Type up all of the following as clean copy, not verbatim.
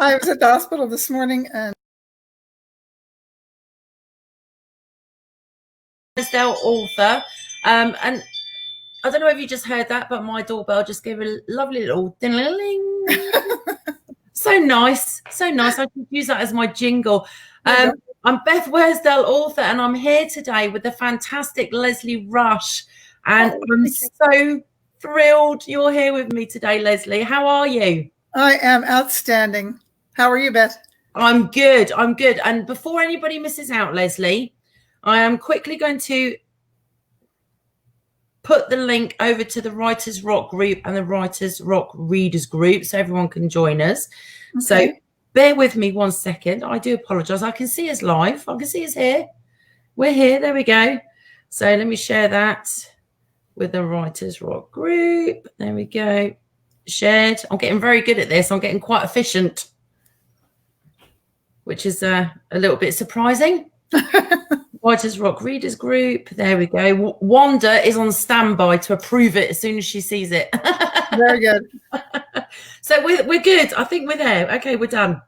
I was at the hospital this morning and Worsdell author. And I don't know if you just heard that, but my doorbell just gave a lovely little ding-a-ling. So nice. So nice. I could use that as my jingle. I'm Beth Worsdell, author, and I'm here today with the fantastic Leslie Rush. And I'm so thrilled you're here with me today, Leslie. How are you? I am outstanding. How are you, Beth? I'm good. I'm good. And before anybody misses out, Leslie, I am quickly going to put the link over to the Writers Rock group and the Writers Rock Readers group so everyone can join us. Okay. So bear with me 1 second. I do apologize. I can see us live. I can see us here. We're here. There we go. So let me share that with the Writers Rock group. There we go. Shared. I'm getting very good at this. I'm getting quite efficient, which is a little bit surprising. Writers Rock Readers Group. There we go. Wanda is on standby to approve it as soon as she sees it. Very good. So we're good. I think we're there. Okay, we're done.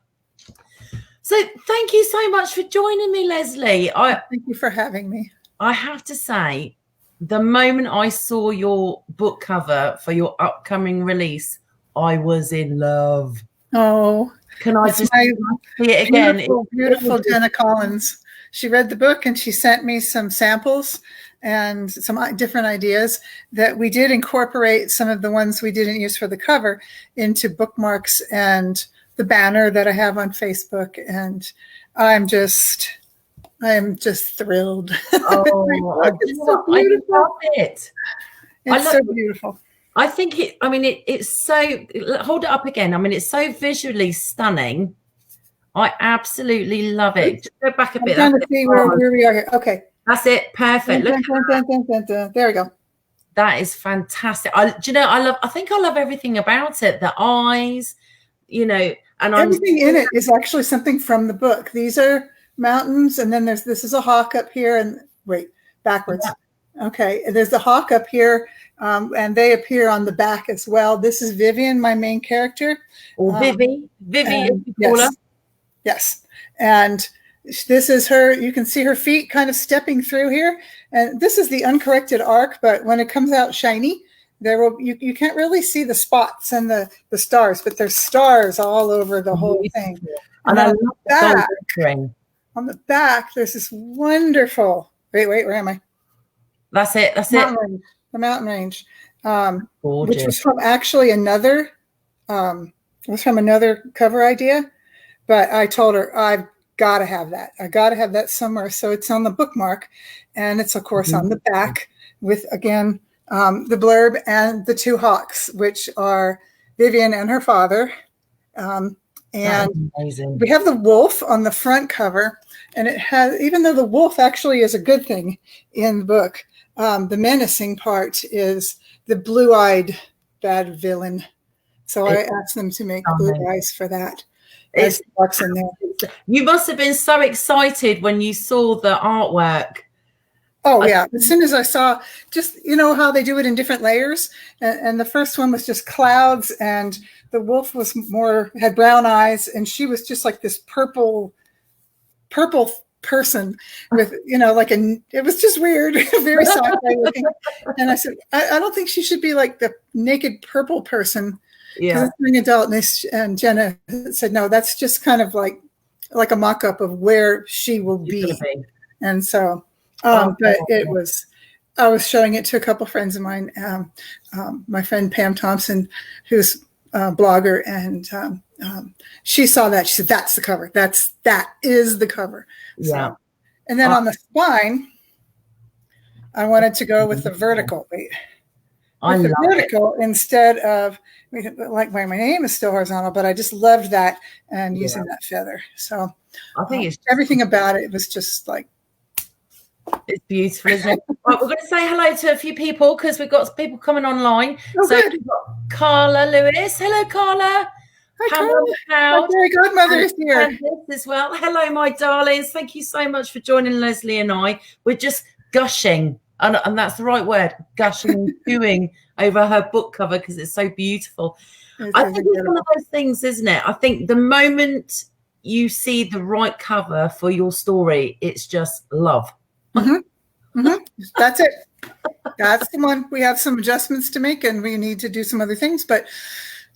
So thank you so much for joining me, Leslie. Thank you for having me. I have to say, the moment I saw your book cover for your upcoming release, I was in love. Oh, can I just see it again? Beautiful Jenna Collins. She read the book and she sent me some samples and some different ideas that we did incorporate some of the ones we didn't use for the cover into bookmarks and the banner that I have on Facebook. And I'm just thrilled. Oh, it's so beautiful. I love it. It's so beautiful. I think it's so, hold it up again. I mean, it's so visually stunning. I absolutely love it. Just go back a bit. I'm trying to see where we are here. Okay. That's it. Perfect. Dun, dun, dun, there we go. That is fantastic. I think I love everything about it. The eyes, and everything in it is actually something from the book. These are mountains, and then this is a hawk up here, and wait, backwards. Yeah. Okay, there's a hawk up here, and they appear on the back as well. This is Vivian, my main character. Or Vivi, yes. Yes, and this is her. You can see her feet kind of stepping through here, and this is the uncorrected arc. But when it comes out shiny, you can't really see the spots and the stars, but there's stars all over the whole thing. And I love on the back, there's this wonderful. Wait, where am I? That's it. The mountain range, which was from actually another. Was from another cover idea. But I told her, I've got to have that. I got to have that somewhere. So it's on the bookmark. And it's, of course, on the back with, again, the blurb and the two hawks, which are Vivian and her father. And we have the wolf on the front cover. And it has, even though the wolf actually is a good thing in the book, the menacing part is the blue-eyed bad villain. So I asked them to make blue eyes for that. In there. You must have been so excited when you saw the artwork. Oh, yeah. As soon as I saw, just, how they do it in different layers. And the first one was just clouds, and the wolf had brown eyes, and she was just like this purple person with, it was just weird, very sci-fi looking. And I said, I don't think she should be like the naked purple person. Yeah, it's an adult, and Jenna said, no, that's just kind of like a mock-up of where she will be. And so, but it was, I was showing it to a couple friends of mine, my friend Pam Thompson, who's a blogger, and she saw that. She said, that's the cover. That is the cover. Yeah. So, and then on the spine, I wanted to go with the vertical. Vertical instead of, like my name is still horizontal, but I just loved that and using that feather. So I think it's everything about it was just like, it's beautiful, isn't it? Right, we're going to say hello to a few people because we've got people coming online. So we've got Carla Lewis. Hello, Carla. Hi, Carla. My fairy godmother is here as well. Hello, my darlings. Thank you so much for joining Leslie and I. We're just gushing. And that's the right word, gushing and chewing over her book cover because it's so beautiful. I think it's one of those things, isn't it? I think the moment you see the right cover for your story, it's just love. That's it. That's the one. We have some adjustments to make, and we need to do some other things. But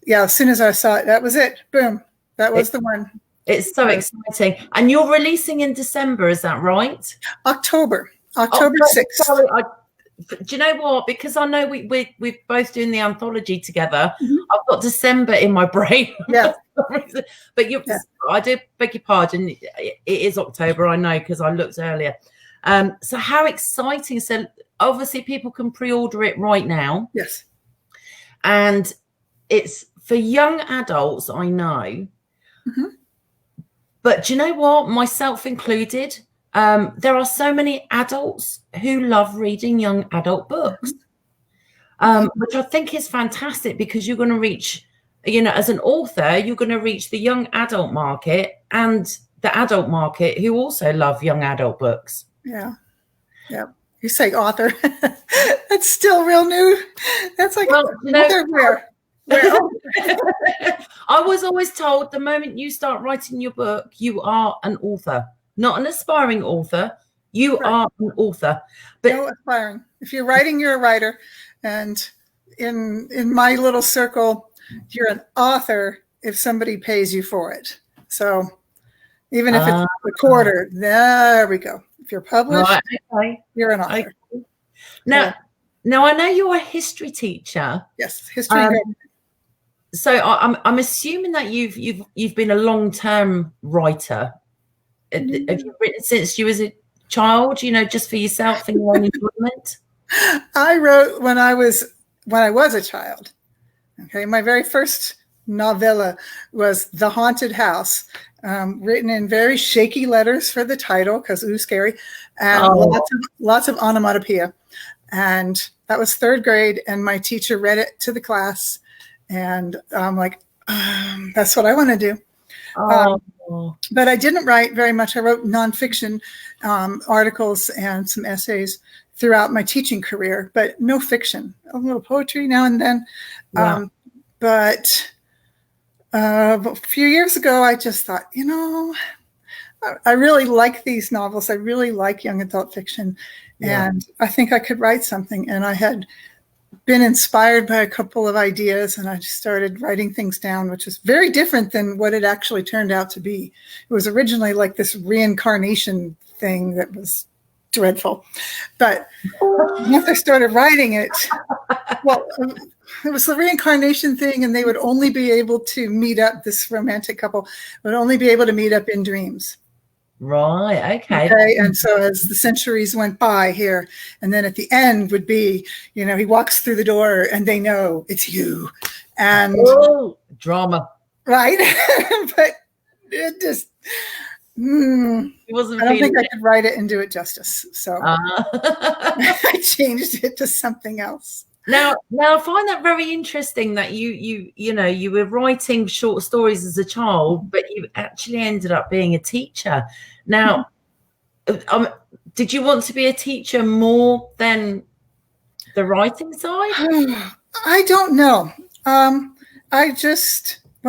yeah, as soon as I saw it, that was it. Boom. That was the one. It's so exciting. And you're releasing in December, is that right? October 6th. Sorry, do you know what? Because I know we're both doing the anthology together. I've got December in my brain. Yeah. But I do beg your pardon. It is October, I know, because I looked earlier. So how exciting. So obviously people can pre-order it right now. Yes. And it's for young adults, I know. But do you know what? Myself included, there are so many adults who love reading young adult books, which I think is fantastic, because you're going to reach, as an author, you're going to reach the young adult market and the adult market who also love young adult books. Yeah. Yeah. You say author. That's still real new. That's like, where? I was always told the moment you start writing your book, you are an author, not an aspiring author. You are an author. But no aspiring. If you're writing, you're a writer. And in my little circle, you're an author if somebody pays you for it. So even if it's a quarter, there we go. If you're published, you're an author. Okay. Now I know you're a history teacher. Yes, history. So I'm assuming that you've been a long-term writer. Have you written since you was a child? Just for yourself and your own enjoyment? I wrote when I was a child. Okay, my very first novella was The Haunted House, written in very shaky letters for the title because it was scary, and lots of onomatopoeia. And that was 3rd grade, and my teacher read it to the class. And I'm like, that's what I want to do. But I didn't write very much. I wrote nonfiction articles and some essays throughout my teaching career, but no fiction. A little poetry now and then. Wow. But a few years ago, I just thought, I really like these novels. I really like young adult fiction. Yeah. And I think I could write something. And I had been inspired by a couple of ideas, and I just started writing things down, which is very different than what it actually turned out to be. It was originally like this reincarnation thing that was dreadful. But once I started writing it, it was the reincarnation thing, and they would only be able to meet up, this romantic couple would only be able to meet up in dreams. Right. Okay. And so as the centuries went by here, and then at the end would be, he walks through the door and they know it's you. And drama. Right. But it just, it wasn't. I don't think I could write it and do it justice. So I changed it to something else. Now I find that very interesting that you were writing short stories as a child, but you actually ended up being a teacher. Now, did you want to be a teacher more than the writing side? I don't know. When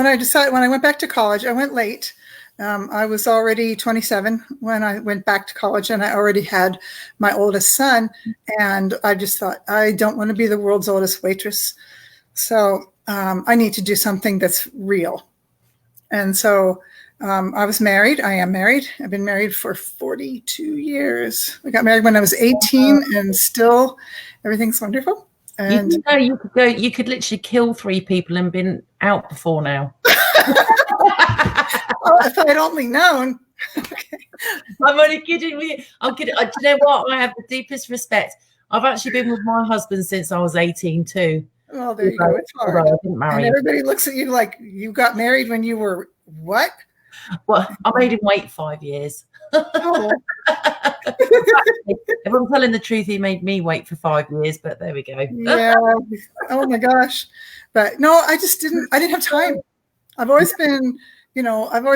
I went back to college, I went late. I was already 27 when I went back to college, and I already had my oldest son. And I just thought, I don't want to be the world's oldest waitress. So I need to do something that's real. And so I was married. I am married. I've been married for 42 years. I got married when I was 18, and still everything's wonderful. And you could literally kill 3 people and been out before now. If I had only known. Okay. I'm only kidding. I'm kidding. Do you know what? I have the deepest respect. I've actually been with my husband since I was 18 too. Well, there you go. It's hard. And everybody looks at you like you got married when you were what? Well, I made him wait 5 years. Oh. If I'm telling the truth, he made me wait for 5 years, but there we go. Yeah. Oh my gosh. But no, I didn't have time. I've always been, I've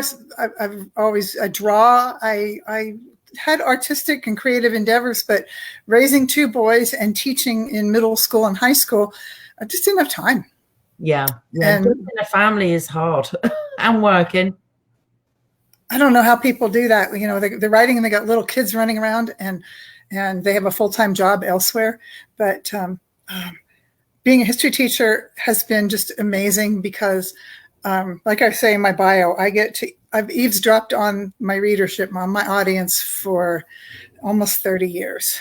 always draw. I had artistic and creative endeavors, but raising 2 boys and teaching in middle school and high school, I just didn't have time. Yeah. And building a family is hard and working. I don't know how people do that. You know, they're writing and they got little kids running around, and they have a full-time job elsewhere. But being a history teacher has been just amazing because, like I say in my bio, I've eavesdropped on my readership, on my audience for almost 30 years.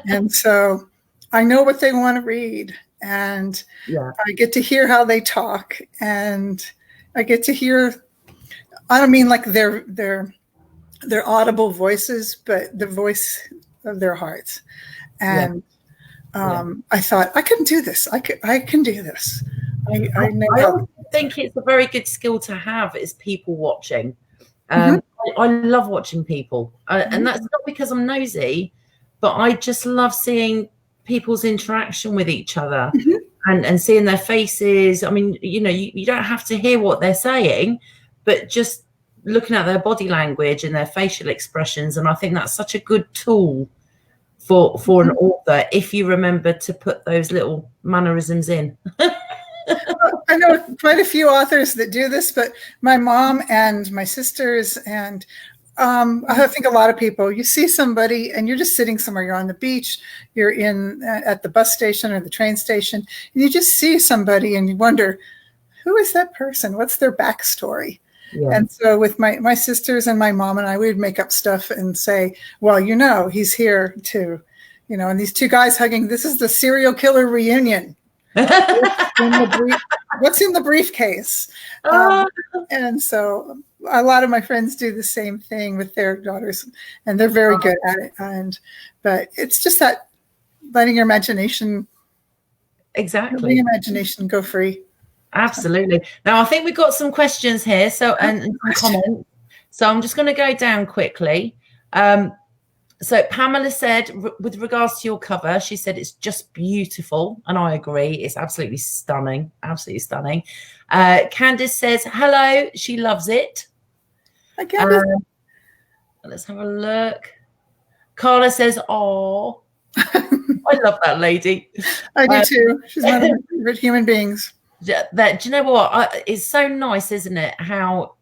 And so I know what they want to read, and I get to hear how they talk, and I get to hear, I don't mean like their audible voices, but the voice of their hearts. And I thought, I can do this. I can do this. I think it's a very good skill to have, is people watching. I love watching people, and that's not because I'm nosy, but I just love seeing people's interaction with each other and seeing their faces. I mean, you know, you don't have to hear what they're saying, but just looking at their body language and their facial expressions. And I think that's such a good tool for an author, if you remember to put those little mannerisms in. I know quite a few authors that do this, but my mom and my sisters and I think a lot of people, you see somebody and you're just sitting somewhere, you're on the beach, you're at the bus station or the train station, and you just see somebody and you wonder, who is that person? What's their backstory? Yeah. And so with my sisters and my mom and I, we would make up stuff and say, well, you know, he's here to, you know, and these two guys hugging, this is the serial killer reunion. What's in the briefcase? And so a lot of my friends do the same thing with their daughters, and they're very good at it. But it's just that letting your imagination, letting imagination go free. Absolutely. Now I think we've got some questions here, so and some comments. So I'm just going to go down quickly. So Pamela said, with regards to your cover, she said it's just beautiful, and I agree. It's absolutely stunning, absolutely stunning. Candice says hello, she loves it. Hi, Candice. Let's have a look. Carla says, "Oh, I love that lady." I do too. She's one of my favorite human beings. Do you know what? It's so nice, isn't it? How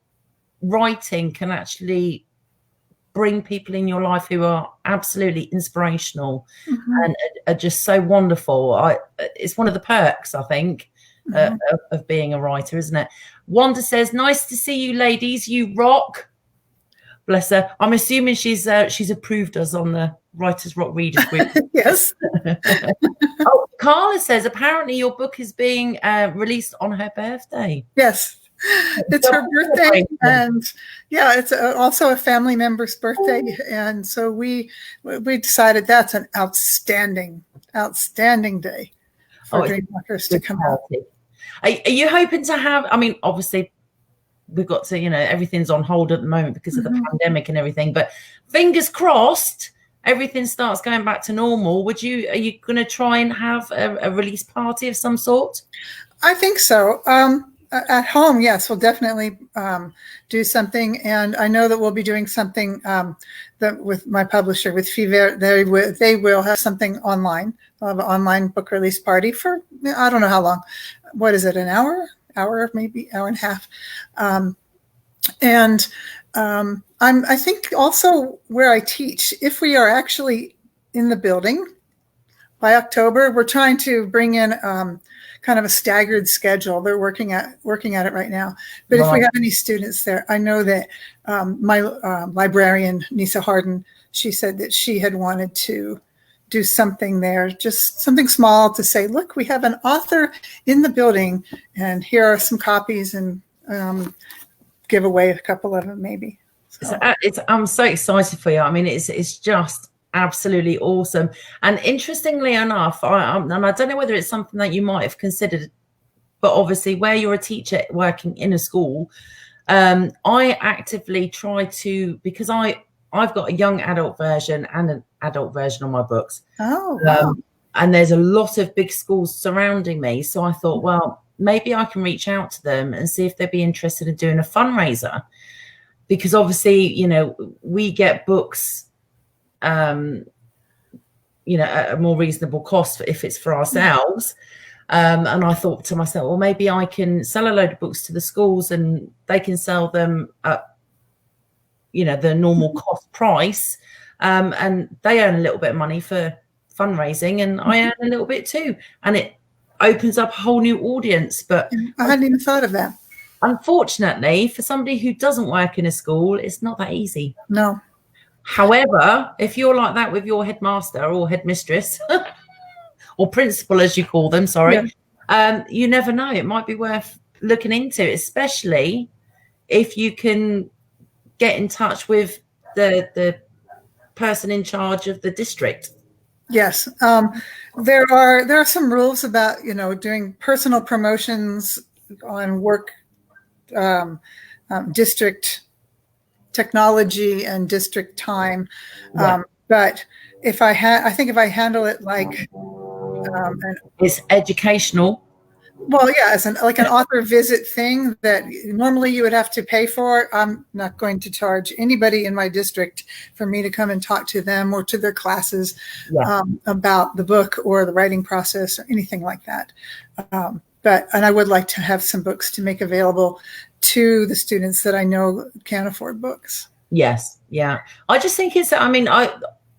writing can actually bring people in your life who are absolutely inspirational and are just so wonderful. It's one of the perks, I think, of being a writer, isn't it? Wanda says, "Nice to see you, ladies. You rock." Bless her. I'm assuming she's approved us on the Writers Rock Readers Group. Yes. Oh, Carla says, apparently your book is being released on her birthday. Yes. It's her birthday, and it's also a family member's birthday, and so we decided that's an outstanding day for Dreamwalkers to come out. Are you hoping to have? I mean, obviously, we've got to, everything's on hold at the moment because of the pandemic and everything. But fingers crossed, everything starts going back to normal. Are you going to try and have a release party of some sort? I think so. At home, yes, we'll definitely do something, and I know that we'll be doing something with my publisher, with Fever. They will have something online. They'll have an online book release party for, I don't know how long. What is it? An hour, maybe hour and a half. I think also where I teach, if we are actually in the building by October, we're trying to bring in kind of a staggered schedule. They're working at it right now. But if we have any students there, I know that my librarian, Nisa Harden, she said that she had wanted to do something there, just something small to say, look, we have an author in the building, and here are some copies, and give away a couple of them maybe. So. I'm so excited for you. I mean, it's just absolutely awesome. And interestingly enough, I don't know whether it's something that you might have considered, but obviously where you're a teacher working in a school, I actively try to, because I've got a young adult version and an adult version on my books. Oh, wow. And there's a lot of big schools surrounding me. So I thought, well, maybe I can reach out to them and see if they'd be interested in doing a fundraiser, because obviously, we get books at a more reasonable cost if it's for ourselves. And I thought to myself, well, maybe I can sell a load of books to the schools and they can sell them at, the normal cost price. And they earn a little bit of money for fundraising, and I earn a little bit too. And it opens up a whole new audience. But I hadn't even thought of that. Unfortunately, for somebody who doesn't work in a school, it's not that easy. No. However, if you're like that with your headmaster or headmistress or principal, as you call them, you never know. It might be worth looking into, especially if you can get in touch with the person in charge of the district. Yes. There are some rules about, doing personal promotions on work, district technology and district time. Right. But I think if I handle it like, it's educational. Well, yeah, as an author visit thing that normally you would have to pay for, I'm not going to charge anybody in my district for me to come and talk to them or to their classes about the book or the writing process or anything like that. And I would like to have some books to make available to the students that I know can't afford books. Yes, yeah. I just think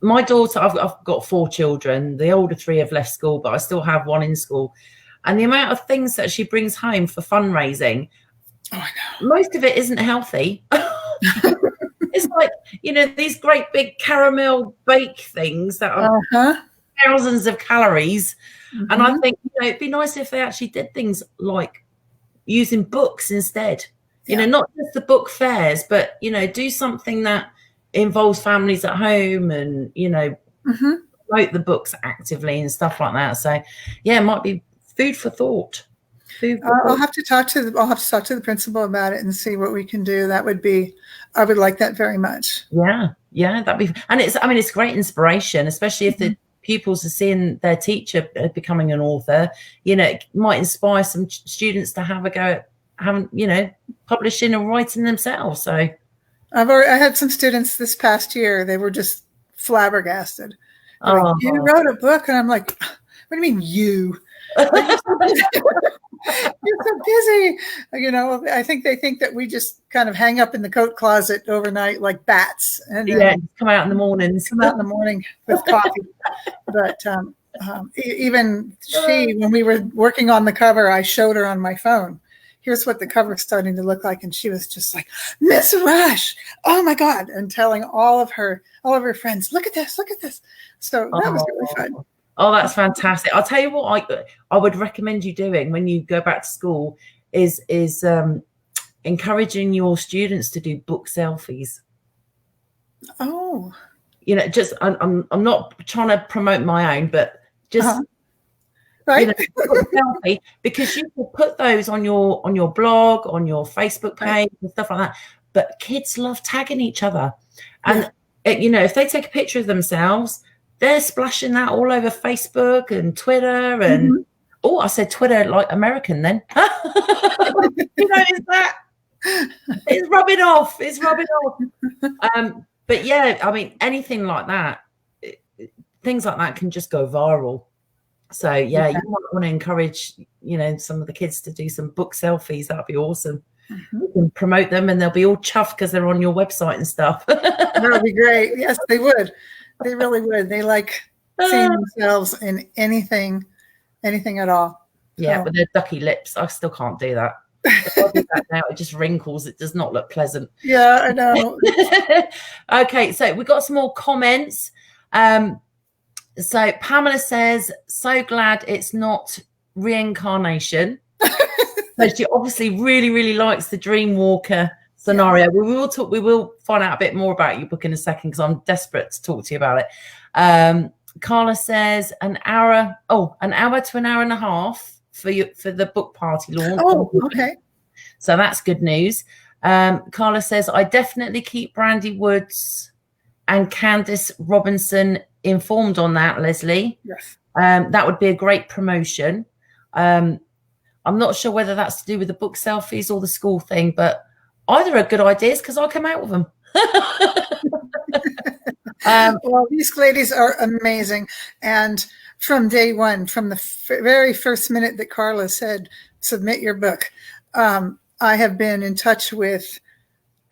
my daughter, I've got 4 children. The older 3 have left school, but I still have 1 in school. And the amount of things that she brings home for fundraising, most of it isn't healthy. It's like, these great big caramel bake things that are thousands of calories. Mm-hmm. And I think, it'd be nice if they actually did things like using books instead. Not just the book fairs, but, do something that involves families at home and, promote the books actively and stuff like that. So, yeah, it might be food for thought. I'll have to talk to the principal about it and see what we can do. I would like that very much. Yeah, that'd be. And it's great inspiration, especially if the pupils are seeing their teacher becoming an author. It might inspire some students to have a go at publishing and writing themselves. So I had some students this past year. They were just flabbergasted. Like, you wrote a book, and I'm like, what do you mean you? You're so busy. I think they think that we just kind of hang up in the coat closet overnight like bats, and come out in the mornings. Come out in the morning with coffee. But even she, when we were working on the cover, I showed her on my phone. Here's what the cover's starting to look like, and she was just like, Miss Rush, oh my God, and telling all of her friends, look at this. So that was really fun. Oh, that's fantastic. I'll tell you what I would recommend you doing when you go back to school is encouraging your students to do book selfies. Oh. Just I'm not trying to promote my own, but just right. Selfie, because you can put those on your blog, on your Facebook page and stuff like that. But kids love tagging each other. And if they take a picture of themselves, they're splashing that all over Facebook and Twitter and I said Twitter like American then. It's rubbing off. But yeah, anything like that, things like that can just go viral. So you might want to encourage, some of the kids to do some book selfies. That'd be awesome. You can promote them and they'll be all chuffed because they're on your website and stuff. That'd be great. Yes, they would. They really would. They like seeing themselves in anything at all. Yeah, with their ducky lips. I still can't do that. If I do that now, it just wrinkles. It does not look pleasant. Yeah, I know. Okay, so we've got some more comments. So Pamela says, so glad it's not reincarnation. So she obviously really, really likes the Dreamwalker scenario. We will find out a bit more about your book in a second because I'm desperate to talk to you about it. Carla says an hour to an hour and a half for the book party launch. Oh, okay. So that's good news. Carla says, I definitely keep Brandy Woods and Candice Robinson informed on that, Leslie. Yes. That would be a great promotion. I'm not sure whether that's to do with the book selfies or the school thing, but either are good ideas because I'll come out with them. Well, these ladies are amazing. And from day one, from the very first minute that Carla said, submit your book, I have been in touch with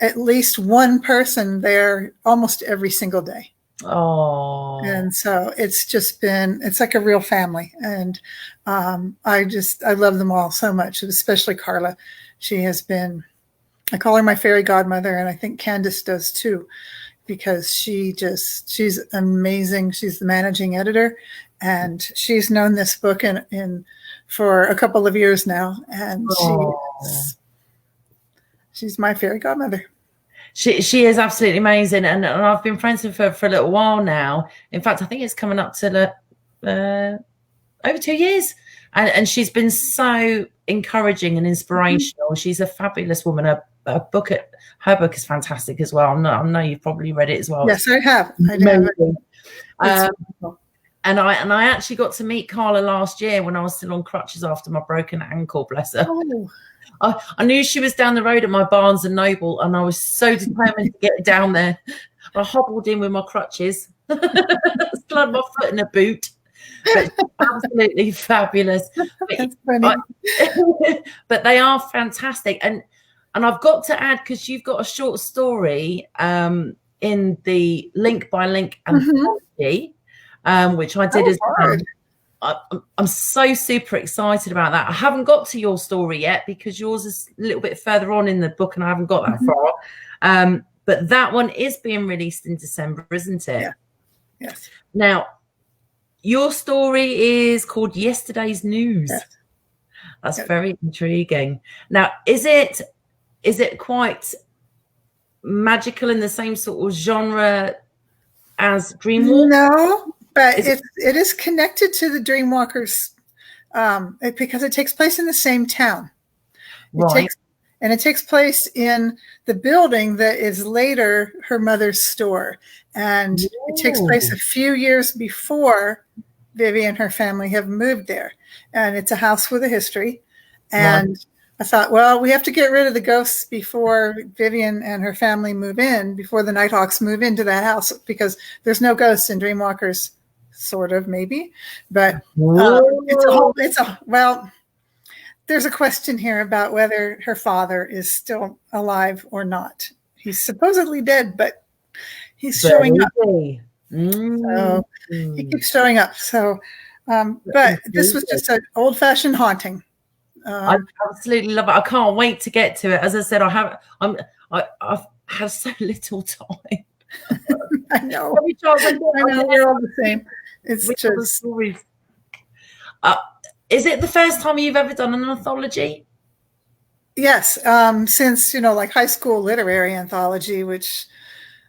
at least one person there almost every single day. Oh. And so it's just been, it's like a real family. And I love them all so much, especially Carla. She has been, I call her my fairy godmother, and I think Candace does too, because she's amazing. She's the managing editor, and she's known this book for a couple of years now, and she's my fairy godmother. She is absolutely amazing, and I've been friends with her for a little while now. In fact, I think it's coming up to over 2 years, and she's been so encouraging and inspirational. She's a fabulous woman. Her book is fantastic as well. I know you've probably read it as well. Yes, I have. And I actually got to meet Carla last year when I was still on crutches after my broken ankle, bless her. Oh. I knew she was down the road at my Barnes and Noble, and I was so determined to get down there. I hobbled in with my crutches, still had my foot in a boot, but absolutely fabulous. That's funny. But they are fantastic, and I've got to add, because you've got a short story in the link by link anthology, which I did as well. I'm so super excited about that. I haven't got to your story yet because yours is a little bit further on in the book and I haven't got that far. But that one is being released in December, isn't it? Yeah. Yes. Now, your story is called Yesterday's News. Yes. That's very intriguing. Now, is it quite magical in the same sort of genre as DreamWalkers? No. But it is connected to the DreamWalkers because it takes place in the same town. Right. It takes place in the building that is later her mother's store. And it takes place a few years before Vivi and her family have moved there. And it's a house with a history. And I thought, well, we have to get rid of the ghosts before Vivian and her family move in, before the Nighthawks move into that house, because there's no ghosts in DreamWalkers. Sort of, maybe, but there's a question here about whether her father is still alive or not. He's supposedly dead, but he's showing up. So he keeps showing up. So, but this was just an old-fashioned haunting. I absolutely love it. I can't wait to get to it. As I said, I've had so little time. I know. I know, we're all the same. It's just stories. Is it the first time you've ever done an anthology? Yes, since like high school literary anthology, which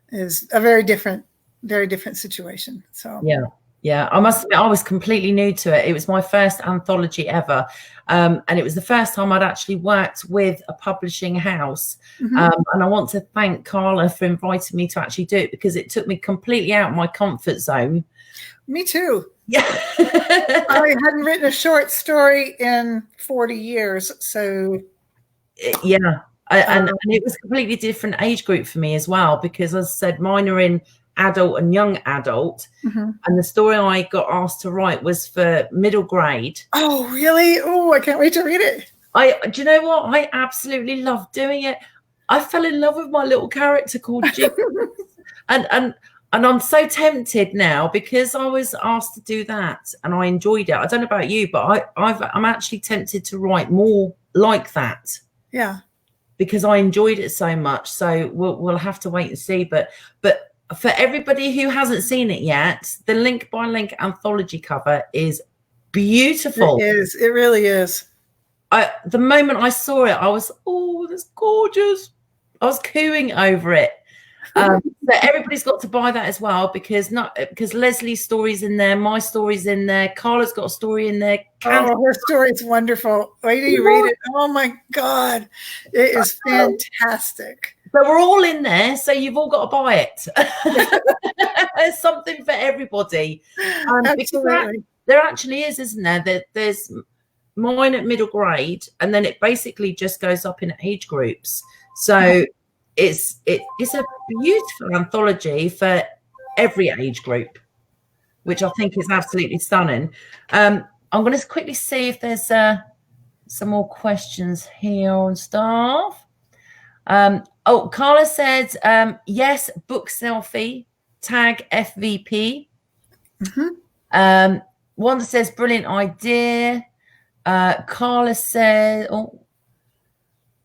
is a very different situation. So yeah. I must admit, I was completely new to it. It was my first anthology ever, and it was the first time I'd actually worked with a publishing house. And I want to thank Carla for inviting me to actually do it, because it took me completely out of my comfort zone. Me too. Yeah. I hadn't written a short story in 40 years. So yeah. And it was a completely different age group for me as well, because as I said, mine are in adult and young adult. And the story I got asked to write was for middle grade. Oh, really? Oh, I can't wait to read it. Do you know what? I absolutely love doing it. I fell in love with my little character called Jim. And I'm so tempted now, because I was asked to do that and I enjoyed it. I don't know about you, but I'm actually tempted to write more like that. Yeah. Because I enjoyed it so much. So we'll have to wait and see. But for everybody who hasn't seen it yet, the link by link anthology cover is beautiful. It is. It really is. The moment I saw it, I was, oh, that's gorgeous. I was cooing over it. So everybody's got to buy that as well, because Leslie's story's in there, my story's in there, Carla's got a story in there. Oh, her story's wonderful. Wait till you read it. Oh my God, it is fantastic. So we're all in there, so you've all got to buy it. There's something for everybody. Absolutely. There actually is, isn't there? There's mine at middle grade, and then it basically just goes up in age groups. So it's a beautiful anthology for every age group, which I think is absolutely stunning. I'm going to quickly see if there's some more questions here on stuff. Carla said, yes, book selfie, tag FVP. Wanda says, brilliant idea. Carla said,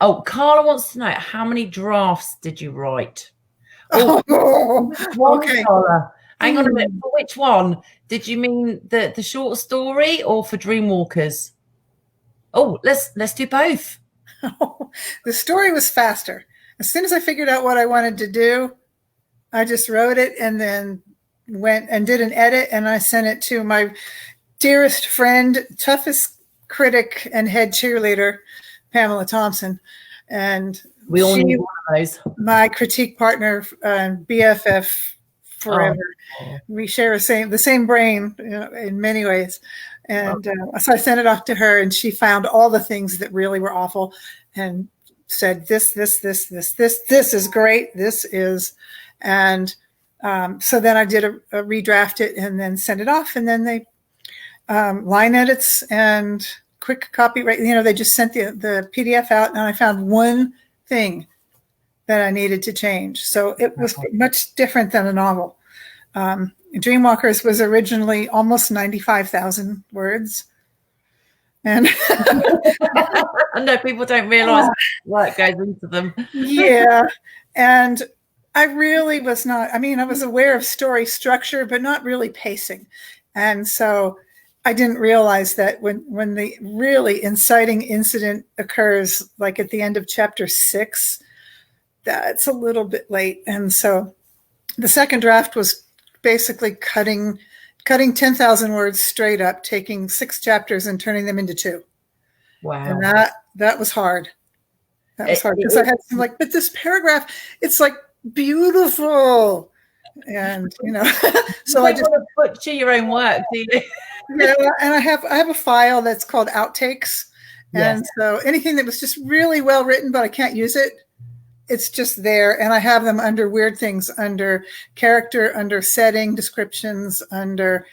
Carla wants to know, how many drafts did you write? Okay. Carla. Hang on a minute. For which one? Did you mean the short story or for Dreamwalkers? Oh, let's do both. The story was faster. As soon as I figured out what I wanted to do, I just wrote it and then went and did an edit, and I sent it to my dearest friend, toughest critic and head cheerleader, Pamela Thompson. And we all need one of those. My critique partner, BFF forever. We share the same brain, in many ways. And so I sent it off to her, and she found all the things that really were awful and said, this is great. This is, and so then I did a redraft it and then sent it off, and then they line edits and quick copyright. They just sent the PDF out, and I found one thing that I needed to change. So it was much different than a novel. Dreamwalkers was originally almost 95,000 words. And I know people don't realize what goes into them. Yeah. And I really was not, I was aware of story structure, but not really pacing. And so I didn't realize that when the really inciting incident occurs, like at the end of chapter 6, that's a little bit late. And so the second draft was basically cutting 10,000 words straight up, taking 6 chapters and turning them into 2. Wow. And that was hard. That was hard because I had some but this paragraph, it's like beautiful. And, so I just butcher your own work, do you? Yeah, and I have a file that's called outtakes. And so anything that was just really well written, but I can't use it, it's just there. And I have them under weird things, under character, under setting descriptions, under,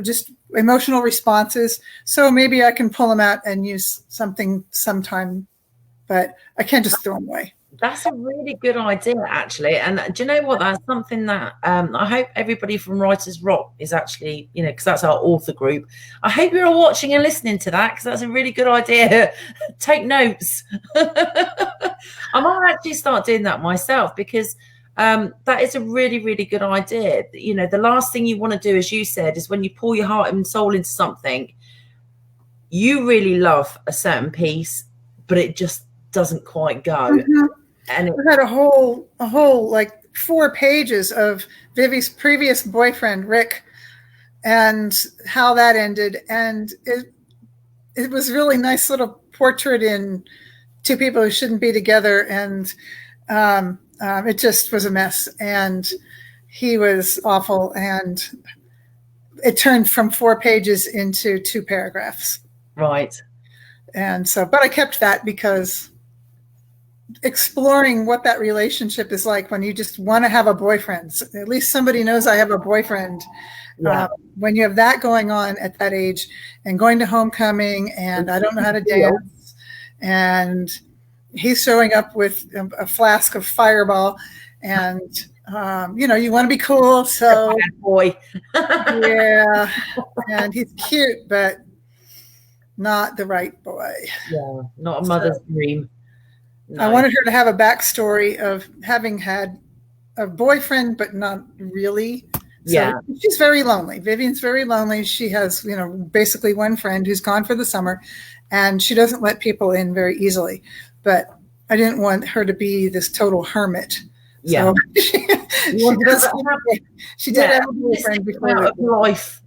just emotional responses. So maybe I can pull them out and use something sometime, but I can't just throw them away. That's a really good idea, actually. And do you know what? That's something that I hope everybody from Writers Rock is actually, because that's our author group. I hope you're all watching and listening to that, because that's a really good idea. Take notes. I might actually start doing that myself, because that is a really, really good idea. The last thing you want to do, as you said, is when you pour your heart and soul into something, you really love a certain piece, but it just doesn't quite go. Mm-hmm. And we had a whole 4 pages of Vivi's previous boyfriend, Rick, and how that ended. And it was really nice little portrait in 2 people who shouldn't be together. And it just was a mess. And he was awful. And it turned from 4 pages into 2 paragraphs. Right. And so, but I kept that because exploring what that relationship is like when you just want to have a boyfriend. So at least somebody knows I have a boyfriend. Yeah. When you have that going on at that age, and going to homecoming, and I don't know how to dance, and he's showing up with a flask of Fireball, and you want to be cool. So boy. Yeah. And he's cute, but not the right boy. Yeah, not a mother's dream. No. I wanted her to have a backstory of having had a boyfriend, but not really. So she's very lonely. Vivian's very lonely. She has, basically one friend who's gone for the summer, and she doesn't let people in very easily. But I didn't want her to be this total hermit. Yeah. So she did have a boyfriend before life.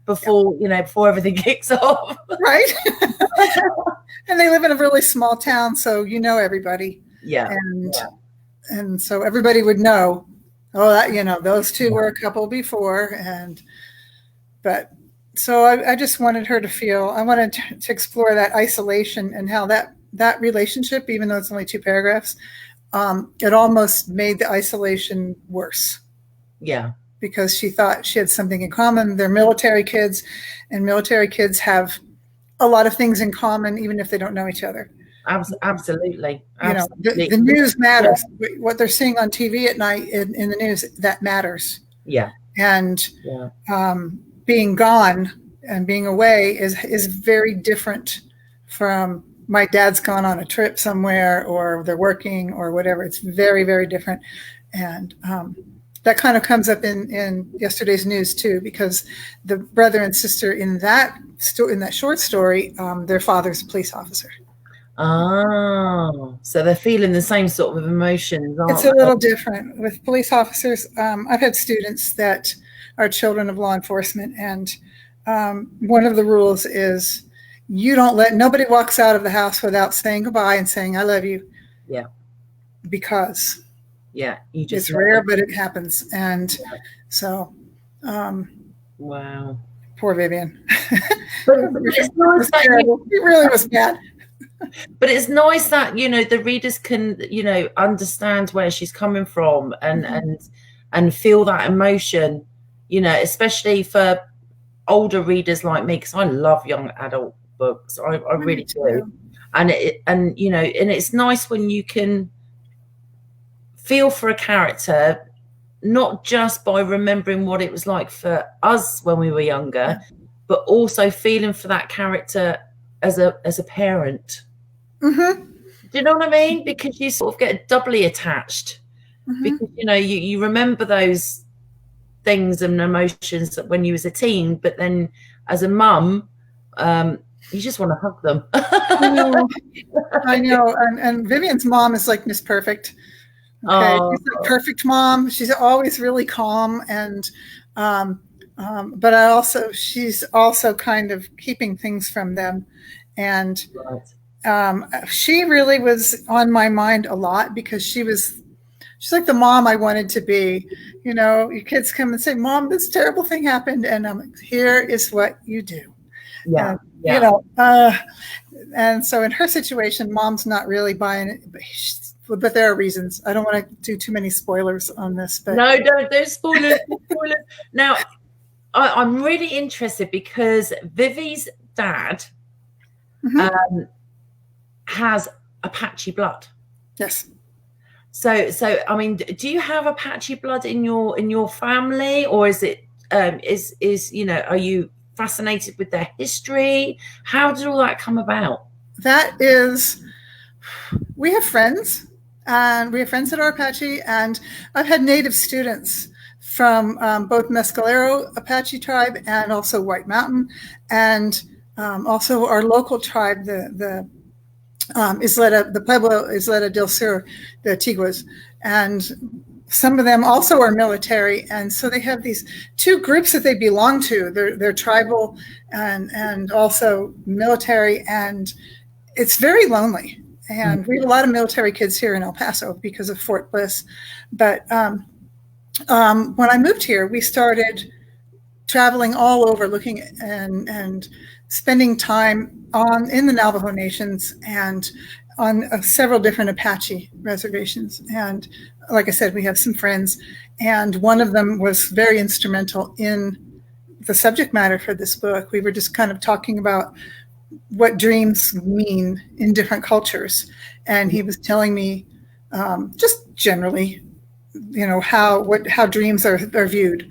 Before everything kicks off, right? And they live in a really small town, so everybody. Yeah. And so everybody would know. Oh, that those 2 were a couple before, but so I just wanted her to feel. I wanted to explore that isolation and how that relationship, even though it's only 2 paragraphs, it almost made the isolation worse. Yeah. because she thought she had something in common. They're military kids, and military kids have a lot of things in common, even if they don't know each other. Absolutely. You know, the news matters. Yeah. What they're seeing on TV at night in the news, that matters. Yeah. And being gone and being away is very different from my dad's gone on a trip somewhere, or they're working or whatever. It's very, very different. And that kind of comes up in yesterday's news too, because the brother and sister in that short story, their father's a police officer. Oh, so they're feeling the same sort of emotions, aren't It's a little different with police officers. I've had students that are children of law enforcement, and one of the rules is nobody walks out of the house without saying goodbye and saying, I love you. Yeah. Because it's rare, but it happens. And so, wow. Poor Vivian. But it's nice it really was bad. But it's nice that, you know, the readers can, you know, understand where she's coming from and feel that emotion, you know, especially for older readers like me, because I love young adult books. I really do. And you know, and it's nice when you can feel for a character, not just by remembering what it was like for us when we were younger, but also feeling for that character as a parent. Mm-hmm. Do you know what I mean? Because you sort of get doubly attached, because, you know, you remember those things and emotions that when you was a teen, but then as a mum, you just want to hug them. I know. And Vivian's mom is like Miss Perfect. Okay, she's like perfect mom. She's always really calm, and but she's also kind of keeping things from them, and she really was on my mind a lot, because she's like the mom I wanted to be. You know, your kids come and say, Mom, this terrible thing happened, and I'm like, here is what you do. You know, and so in her situation, Mom's not really buying it, but there are reasons. I don't want to do too many spoilers on this. But no, don't spoilers. Now, I'm really interested, because Vivi's dad has Apache blood. Yes. So I mean, do you have Apache blood in your family, or is it is you know, are you fascinated with their history? How did all that come about? We have friends, and we have friends that are Apache, and I've had native students from both Mescalero Apache tribe and also White Mountain, and also our local tribe, the Isleta, the Pueblo Isleta del Sur, the Tiguas, and some of them also are military, and so they have these two groups that they belong to. They're tribal and also military, and it's very lonely. And we have a lot of military kids here in El Paso because of Fort Bliss. But when I moved here, we started traveling all over, looking and spending time in the Navajo Nations and on several different Apache reservations. And like I said, we have some friends, and one of them was very instrumental in the subject matter for this book. We were just kind of talking about what dreams mean in different cultures, and he was telling me just generally, you know, how dreams are viewed,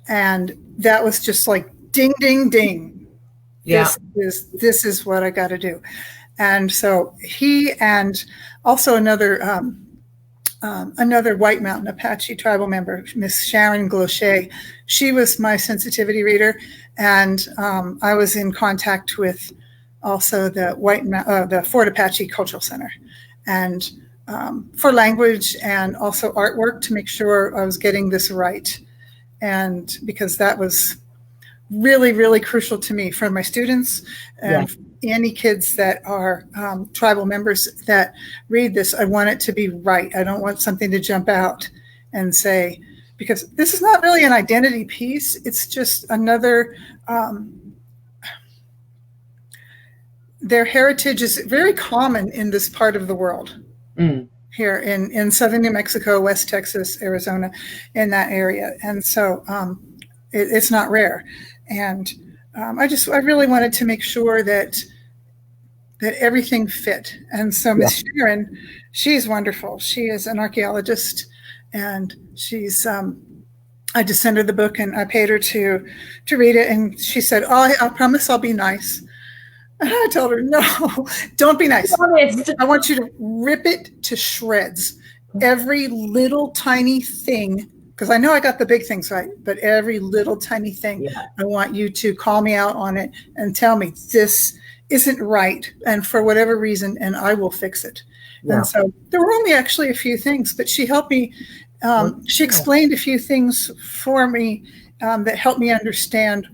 and that was just like ding, ding, ding. Yeah, this is what I got to do. And so he, and also another White Mountain Apache tribal member, Miss Sharon Glochet, she was my sensitivity reader, and I was in contact with also the Fort Apache Cultural Center, and for language and also artwork to make sure I was getting this right, and because that was really, really crucial to me for my students and any kids that are tribal members that read this. I want it to be right. I don't want something to jump out and say, because this is not really an identity piece. It's just another, their heritage is very common in this part of the world. here in southern New Mexico, West Texas, Arizona, in that area. And so it's not rare. And I really wanted to make sure that everything fit. And so Miss Sharon, she's wonderful. She is an archaeologist, and she's I just sent her the book and I paid her to read it. And she said, "Oh, I promise I'll be nice." And I told her, "No, don't be nice. I want you to rip it to shreds. Every little tiny thing, because I know I got the big things right, but every little tiny thing, I want you to call me out on it and tell me this isn't right, and for whatever reason, and I will fix it." And so there were only actually a few things, but she helped me. She explained a few things for me that helped me understand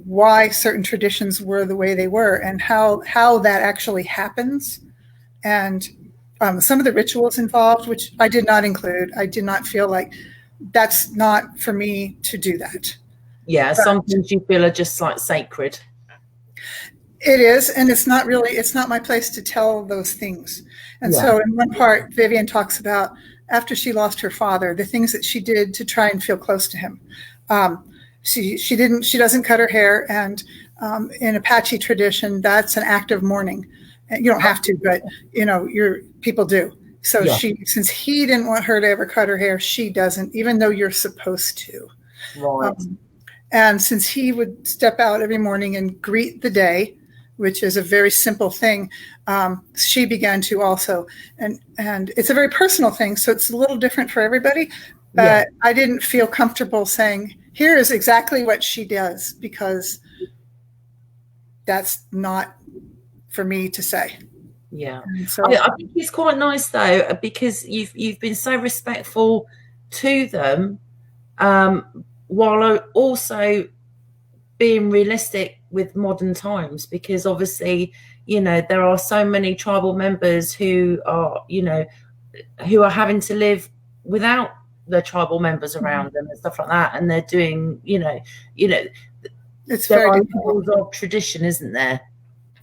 why certain traditions were the way they were, and how that actually happens, and some of the rituals involved, which I did not include. I did not feel like that's not for me to do that. Yeah, but some things you feel are just like sacred. It is, and it's not my place to tell those things. And so in one part, Vivian talks about after she lost her father, the things that she did to try and feel close to him. She doesn't cut her hair, and in Apache tradition, that's an act of mourning. You don't have to, but people do. So since he didn't want her to ever cut her hair, she doesn't, even though you're supposed to. Right. And since he would step out every morning and greet the day, which is a very simple thing, she began to also. And it's a very personal thing, so it's a little different for everybody. But I didn't feel comfortable saying, here is exactly what she does, because that's not for me to say. Yeah. So I think it's quite nice though, because you've been so respectful to them, while also being realistic with modern times, because obviously, there are so many tribal members who are having to live without the tribal members around them and stuff like that, and they're doing, it's very difficult of tradition, isn't there?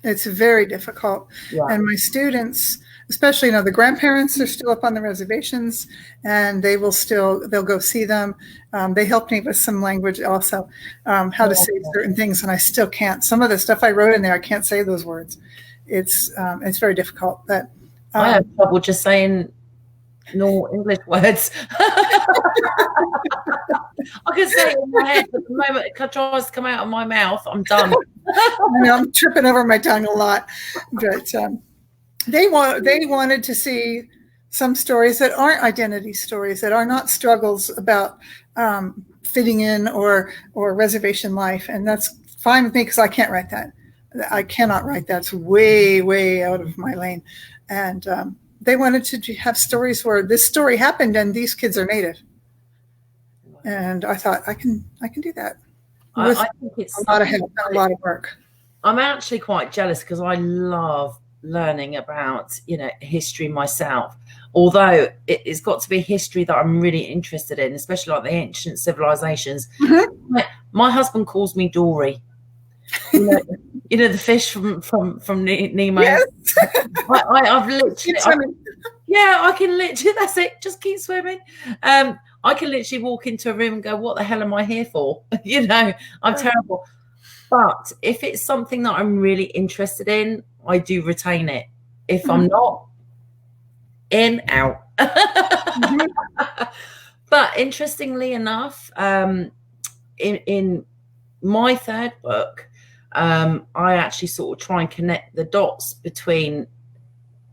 It's very difficult. And my students, especially, the grandparents are still up on the reservations, and they'll go see them. They helped me with some language also, how to say certain things, and I still can't. Some of the stuff I wrote in there, I can't say those words. It's very difficult. But I have trouble just saying normal English words. I can say it in my head, but the moment it tries to come out of my mouth, I'm done. I'm tripping over my tongue a lot. But they wanted to see some stories that aren't identity stories, that are not struggles about fitting in or reservation life, and that's fine with me, because I can't write that. I cannot write that. It's way, way out of my lane. And they wanted to have stories where this story happened and these kids are Native. And I thought, I can do that. I think it's a lot of help, a lot of work. I'm actually quite jealous, because I love learning about history myself, although it's got to be history that I'm really interested in, especially like the ancient civilizations. My husband calls me Dory. The fish from Nemo. Yes. I've literally I can literally, that's it, just keep swimming. I can literally walk into a room and go, what the hell am I here for? I'm terrible. But if it's something that I'm really interested in, I do retain it. If I'm not, in, out. But interestingly enough, in my third book, I actually sort of try and connect the dots between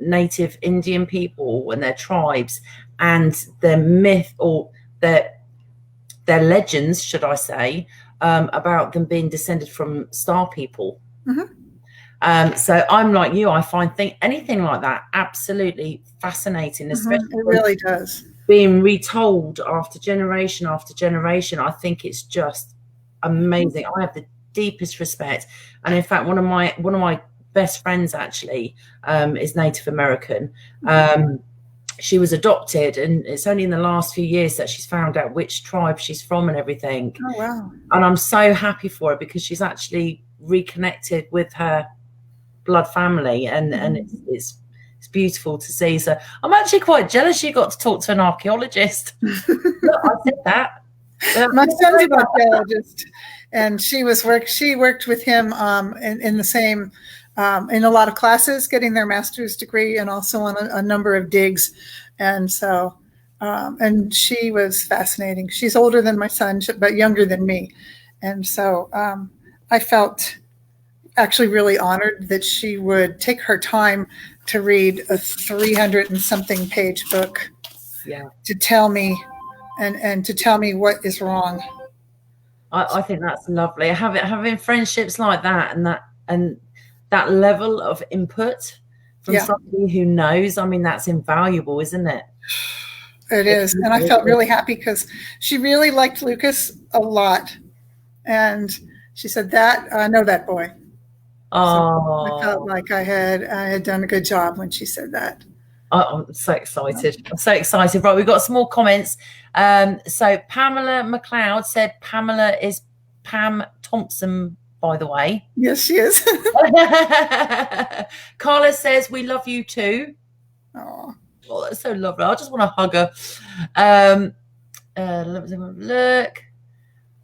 Native Indian people and their tribes and their myth, or their legends, should I say, about them being descended from star people. So I'm like you, I find anything like that absolutely fascinating, especially it really does. Being retold after generation after generation. I think it's just amazing. I have the deepest respect, and in fact, one of my best friends actually is Native American. She was adopted, and it's only in the last few years that she's found out which tribe she's from and everything. Oh wow. And I'm so happy for her, because she's actually reconnected with her blood family, and It's beautiful to see. So I'm actually quite jealous you got to talk to an archaeologist. Look, I said that. My son's an archaeologist, and she worked with him in the same in a lot of classes, getting their master's degree, and also on a number of digs. And so, and she was fascinating. She's older than my son, but younger than me. And so I felt actually really honored that she would take her time to read a 300 and something page book to tell me and to tell me what is wrong. I think that's lovely. Having friendships like that and that level of input from somebody who knows, I mean, that's invaluable, isn't it? It is. And I felt really happy because she really liked Lucas a lot. And she said that, I know that boy. Oh, so I felt like I had done a good job when she said that. I'm so excited. I'm so excited. Right, we've got some more comments. So Pamela McLeod said Pamela is Pam Thompson, by the way. Yes, she is. Carla says we love you too. Oh, that's so lovely. I just want to hug her. Let me look.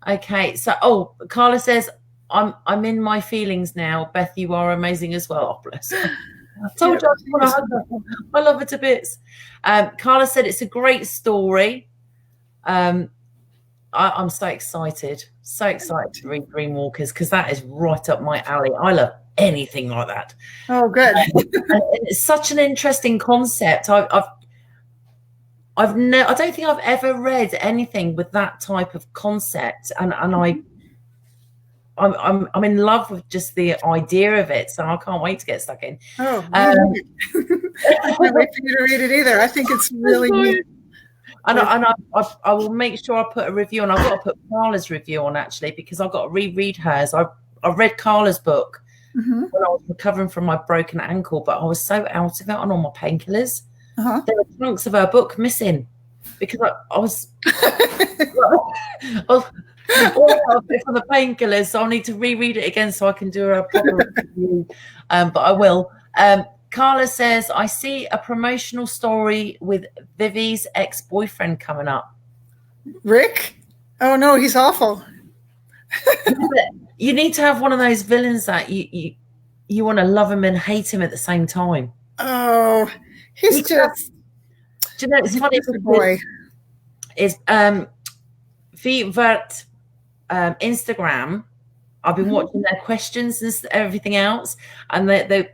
Okay, so Carla says I'm in my feelings now. Beth, you are amazing as well. Oh, bless her. I told you I just want to hug her. I love her to bits. Carla said it's a great story. I'm so excited to read Dreamwalkers because that is right up my alley. I love anything like that. Oh, good. And it's such an interesting concept. I don't think I've ever read anything with that type of concept, and I'm in love with just the idea of it, so I can't wait to get stuck in. Oh, I can't wait for you to read it either. I think it's really neat. And I will make sure I put a review on. I've got to put Carla's review on actually because I've got to reread hers. I read Carla's book when I was recovering from my broken ankle, but I was so out of it on all my painkillers. There were chunks of her book missing because I was all out of it from the painkillers, so I'll need to reread it again so I can do a proper review. But I will. Carla says, I see a promotional story with Vivi's ex-boyfriend coming up. Rick? Oh, no, he's awful. You need to have one of those villains that you want to love him and hate him at the same time. Oh, he's just... Do you know, it's funny. Boy. It's Vert Instagram. I've been watching their questions and everything else. And they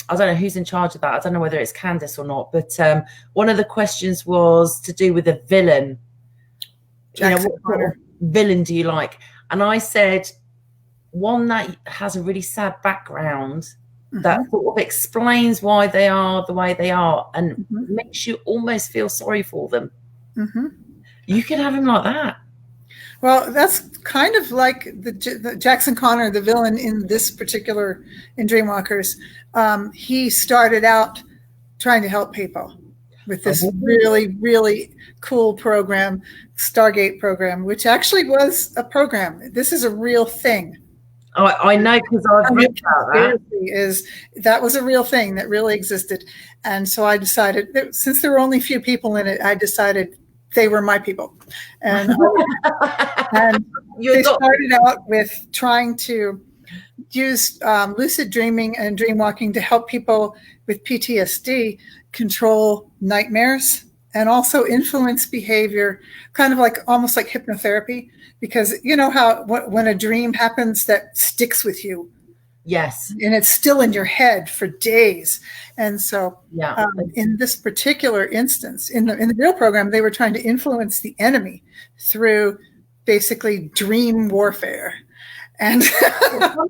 I don't know who's in charge of that. I don't know whether it's Candace or not, but one of the questions was to do with a villain. Jackson, what sort of villain do you like? And I said one that has a really sad background that sort of explains why they are the way they are and makes you almost feel sorry for them. You could have him like that. Well, that's kind of like the Jackson Connor, the villain in this particular, in Dreamwalkers. He started out trying to help people with this really, really cool program, Stargate program, which actually was a program. This is a real thing. I know because I've read about that. That was a real thing that really existed. And so I decided, that since there were only a few people in it, I decided they were my people. And, they started out with trying to use lucid dreaming and dreamwalking to help people with PTSD control nightmares and also influence behavior, kind of like almost like hypnotherapy, because you know how when a dream happens that sticks with you. Yes. And it's still in your head for days. And so in this particular instance, in the real program, they were trying to influence the enemy through basically dream warfare. And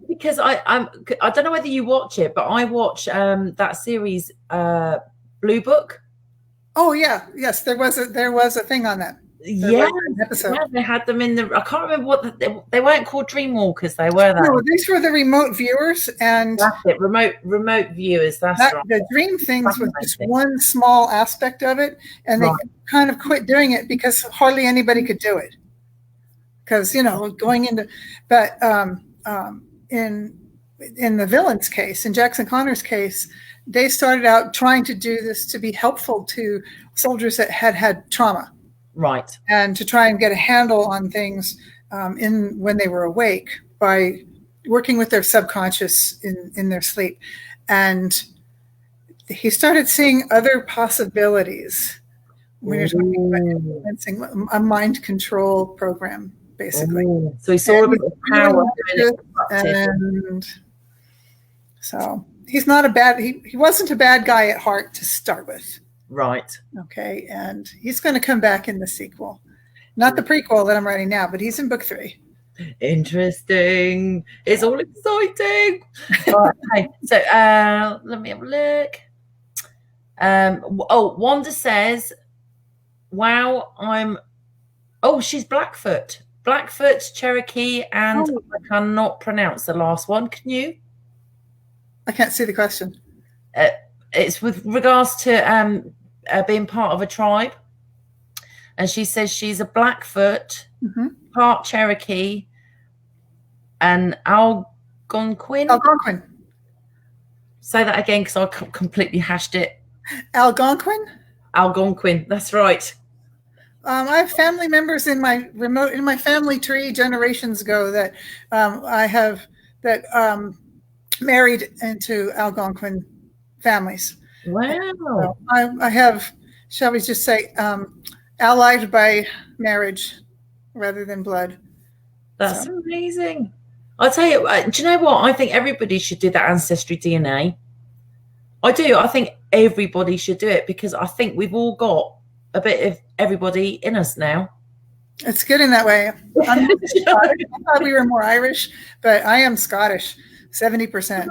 because I don't know whether you watch it, but I watch that series Blue Book. Oh yeah, yes, there was a thing on that. Yeah, they had them in the. I can't remember what they weren't called Dreamwalkers. They were that. No, these were the remote viewers, and that's it. Remote viewers. That's right. The dream things was just one small aspect of it, and they kind of quit doing it because hardly anybody could do it. Because going into, but in in the villain's case, in Jackson Connor's case, they started out trying to do this to be helpful to soldiers that had trauma. Right. And to try and get a handle on things when they were awake by working with their subconscious in their sleep. And he started seeing other possibilities when you're talking about influencing a mind control program, basically. So he saw a bit of power. And so he's not a bad, he wasn't a bad guy at heart to start with. Right. Okay. And he's going to come back in the sequel. Not the prequel that I'm writing now, but he's in book 3. Interesting. It's all exciting. Okay. So let me have a look. Wanda says, wow, she's Blackfoot, Cherokee, and I cannot pronounce the last one. Can you? I can't see the question. It's with regards to being part of a tribe. And she says she's a Blackfoot, part Cherokee, and Algonquin. Algonquin. Say that again, because I completely hashed it. Algonquin? Algonquin, that's right. I have family members in my family tree generations ago that I have married into Algonquin families. Wow. So I have, shall we just say, allied by marriage rather than blood. That's amazing. I'll tell you, do you know what? I think everybody should do that ancestry DNA. I do. I think everybody should do it because I think we've all got a bit of everybody in us now. It's good in that way. I thought we were more Irish, but I am Scottish, 70%.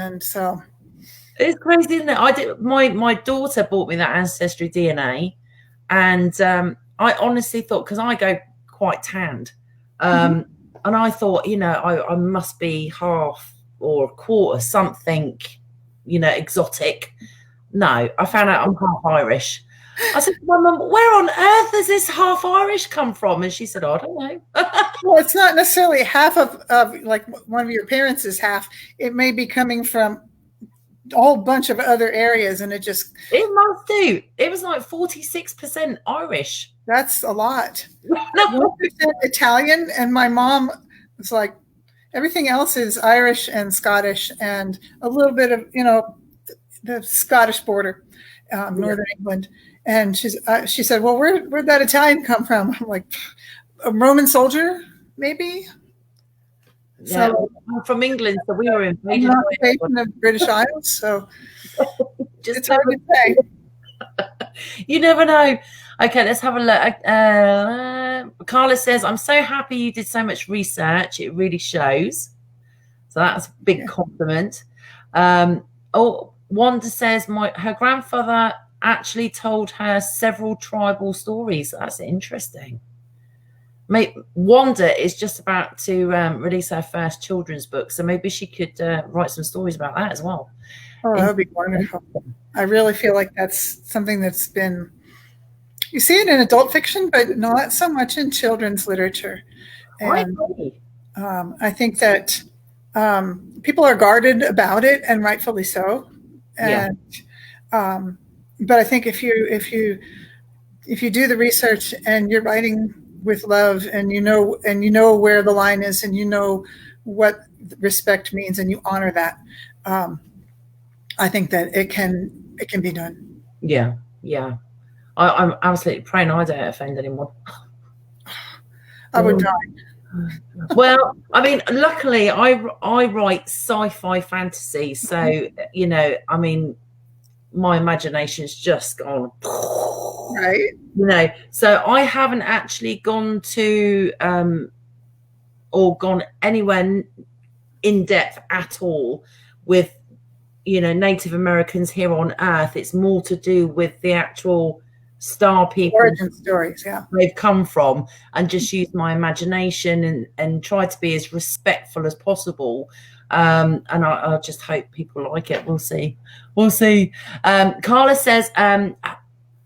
And so it's crazy, isn't it? My daughter bought me that ancestry DNA. And I honestly thought, because I go quite tanned, and I thought, I must be half or a quarter something, exotic. No, I found out I'm half Irish. I said to my mum, where on earth does this half Irish come from? And she said, I don't know. Well, it's not necessarily half of like one of your parents is half. It may be coming from a whole bunch of other areas, and it must do. It was like 46% Irish. That's a lot. 1% Italian, and my mom was like, everything else is Irish and Scottish, and a little bit of the Scottish border, northern England. And she said, well, where'd that Italian come from? I'm like, a Roman soldier, maybe. Yeah, so, I'm from England, so we were invaded by the British Isles, so it's hard to say. You never know. Okay, let's have a look. Carla says, I'm so happy you did so much research. It really shows. So that's a big compliment. Wanda says, her grandfather actually told her several tribal stories. That's interesting. Wanda is just about to release her first children's book, so maybe she could write some stories about that as well. Oh, that would be wonderful. I really feel like that's something that's been, you see it in adult fiction, but not so much in children's literature. And I think that people are guarded about it, and rightfully so. And but I think if you do the research and you're writing with love, and you know where the line is, and you know what respect means, and you honor that, I think that it can be done. Yeah. I'm absolutely praying I don't offend anyone. I would die. Well, I mean, luckily I write sci-fi fantasy, so my imagination's just gone right. So I haven't actually gone to or gone anywhere in depth at all with Native Americans here on Earth. It's more to do with the actual star people, origin stories, they've come from, and just use my imagination and try to be as respectful as possible. And I just hope people like it. We'll see. Carla says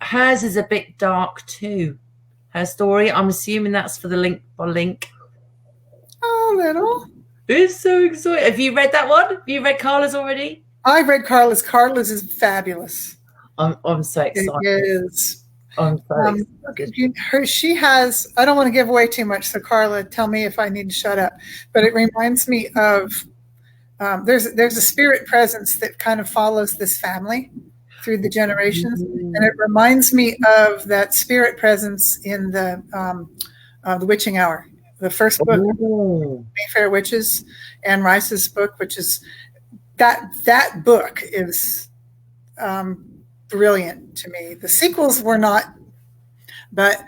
hers is a bit dark too, her story. I'm assuming that's for the link by link. A little. It's so exciting. Have you read that one? Have you read Carla's already? I read Carla's. Carla's is fabulous. I'm so excited. It is. I'm so excited. She has, I don't want to give away too much, so Carla, tell me if I need to shut up. But it reminds me of, there's a spirit presence that kind of follows this family through the generations. And it reminds me of that spirit presence in the Witching Hour, the first book, Mayfair Witches, Anne Rice's book, which is, that book is brilliant to me. The sequels were not, but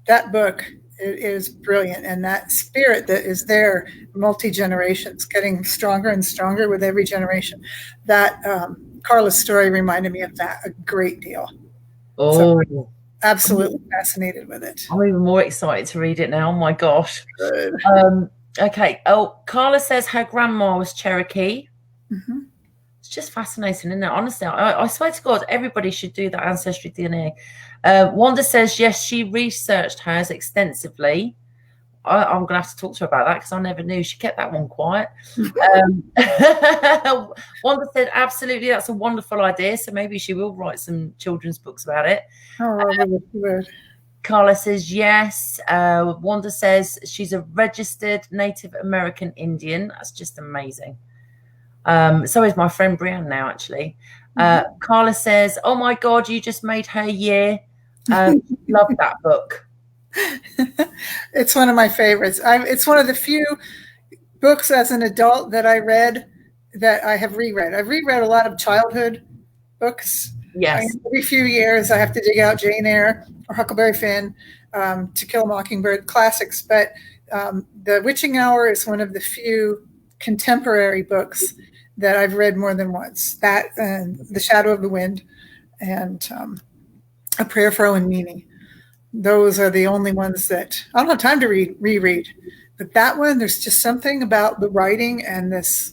that book is brilliant. And that spirit that is there, multi-generations, getting stronger and stronger with every generation. That Carla's story reminded me of that a great deal. Oh, so absolutely fascinated with it. I'm even more excited to read it now. Oh my gosh. Good. Okay. Oh, Carla says her grandma was Cherokee. Mm-hmm. It's just fascinating, isn't it? Honestly, I swear to God, everybody should do that ancestry DNA. Wanda says, yes, she researched hers extensively. I'm going to have to talk to her about that because I never knew. She kept that one quiet. Wanda said, absolutely, that's a wonderful idea. So maybe she will write some children's books about it. Carla says, yes. Wanda says she's a registered Native American Indian. That's just amazing. So is my friend Brianne now, actually. Carla says, oh, my God, you just made her year. Love that book. It's one of my favorites. It's one of the few books as an adult that I read that I have reread. I've reread a lot of childhood books. Yes. Every few years I have to dig out Jane Eyre or Huckleberry Finn, To Kill a Mockingbird, classics. But The Witching Hour is one of the few contemporary books that I've read more than once. That and The Shadow of the Wind and A Prayer for Owen Meany. Those are the only ones that I don't have time to reread. But that one, there's just something about the writing and this,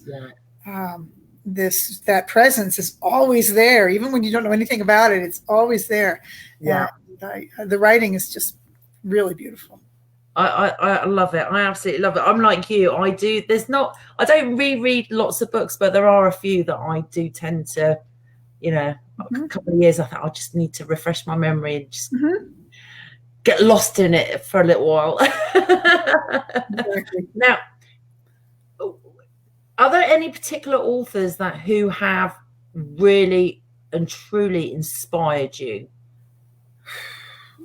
that presence is always there. Even when you don't know anything about it, it's always there. Yeah. The writing is just really beautiful. I love it. I absolutely love it. I'm like you. I don't reread lots of books, but there are a few that I do tend to, a couple of years, I think I just need to refresh my memory and just get lost in it for a little while. Exactly. Now, are there any particular authors who have really and truly inspired you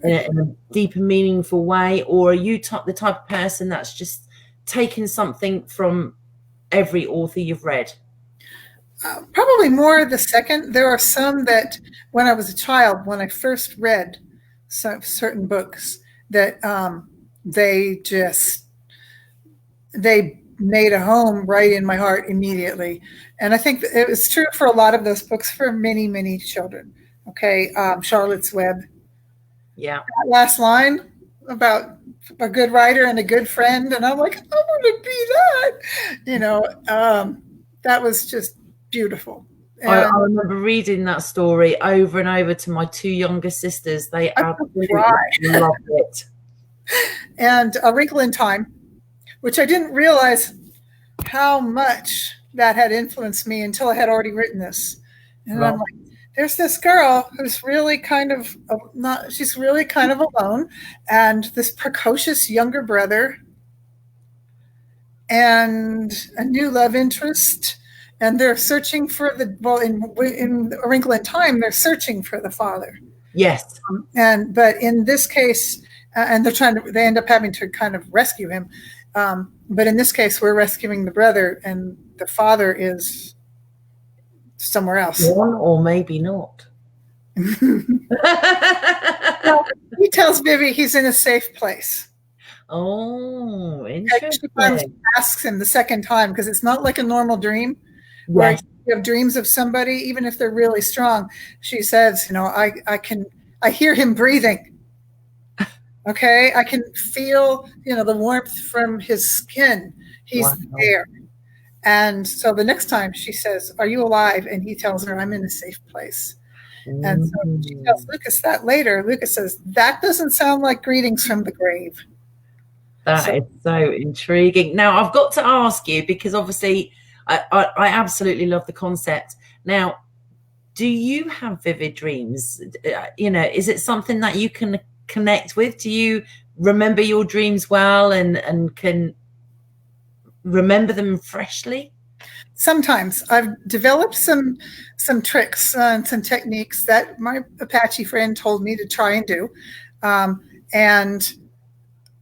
in a deep and meaningful way, or are you the type of person that's just taken something from every author you've read? Probably more the second. There are some that when I was a child, when I first read certain books, that they made a home right in my heart immediately. And I think it was true for a lot of those books for many, many children. Okay. Charlotte's Web. Yeah. That last line about a good writer and a good friend. And I'm like, I want to be that, that was just beautiful. I remember reading that story over and over to my two younger sisters. They absolutely loved it. And A Wrinkle in Time, which I didn't realize how much that had influenced me until I had already written this. And I'm like, there's this girl who's really she's really kind of alone, and this precocious younger brother and a new love interest. And they're searching for in A Wrinkle in Time, they're searching for the father. Yes. But in this case, and they end up having to kind of rescue him. But in this case, we're rescuing the brother, and the father is somewhere else. Or maybe not. Well, he tells Vivi he's in a safe place. Oh, interesting. She asks him the second time, because it's not like a normal dream. Where you have dreams of somebody, even if they're really strong. She says, I hear him breathing. Okay. I can feel, the warmth from his skin. He's there. And so the next time she says, are you alive? And he tells her, I'm in a safe place. And so she tells Lucas that later. Lucas says, that doesn't sound like greetings from the grave. That is so intriguing. Now, I've got to ask you, because obviously I absolutely love the concept. Now, do you have vivid dreams? Is it something that you can connect with? Do you remember your dreams well and can remember them freshly? Sometimes I've developed some tricks and some techniques that my Apache friend told me to try and do. And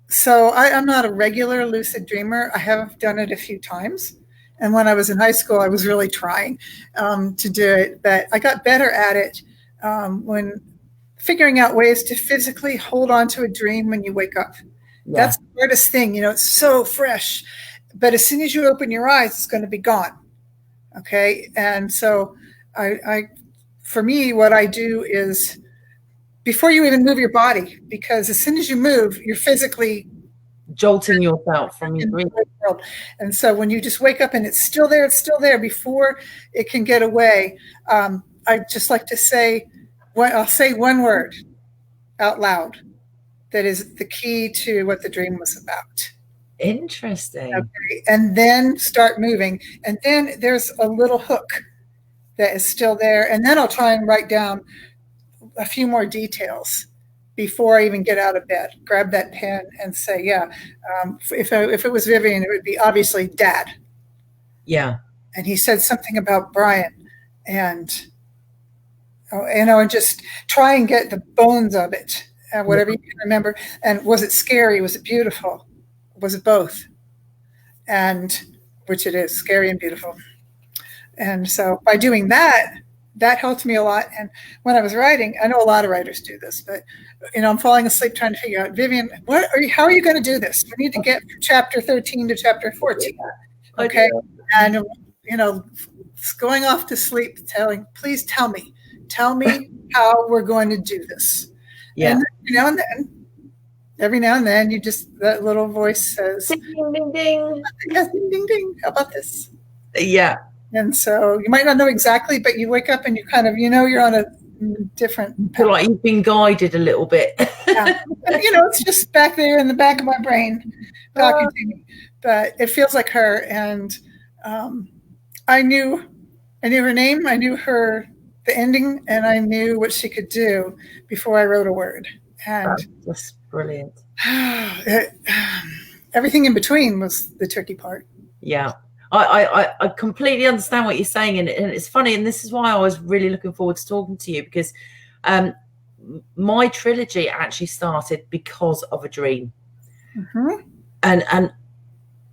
so I'm not a regular lucid dreamer. I have done it a few times. And when I was in high school, I was really trying to do it. But I got better at it when figuring out ways to physically hold on to a dream when you wake up. Yeah. That's the hardest thing. It's so fresh. But as soon as you open your eyes, it's going to be gone. Okay. And so for me, what I do is before you even move your body, because as soon as you move, you're physically jolting yourself from your dream world. And so when you just wake up and it's still there before it can get away. I just like to say, I'll say one word out loud that is the key to what the dream was about. Interesting. Okay. And then start moving. And then there's a little hook that is still there. And then I'll try and write down a few more details before I even get out of bed. Grab that pen and say, if it was Vivian, it would be obviously Dad. Yeah. And he said something about Brian. And just try and get the bones of it, whatever you can remember. And was it scary? Was it beautiful? Was it both? And which it is, scary and beautiful. And so by doing that helped me a lot. And when I was writing, I know a lot of writers do this, but I'm falling asleep trying to figure out, Vivian, how are you going to do this? We need to get from chapter 13 to chapter 14. Okay. And going off to sleep, please tell me how we're going to do this. Yeah. And every now and then, that little voice says, ding, ding, ding. Yes, ding, ding, ding. How about this? Yeah. And so you might not know exactly, but you wake up and you kind of, you're on a different path. Like you've been guided a little bit. Yeah. It's just back there in the back of my brain talking to me. But it feels like her. And I knew her name. I knew the ending, and I knew what she could do before I wrote a word. And that's brilliant. Everything in between was the tricky part. Yeah. I completely understand what you're saying, and it's funny, and this is why I was really looking forward to talking to you, because my trilogy actually started because of a dream. Mm-hmm. And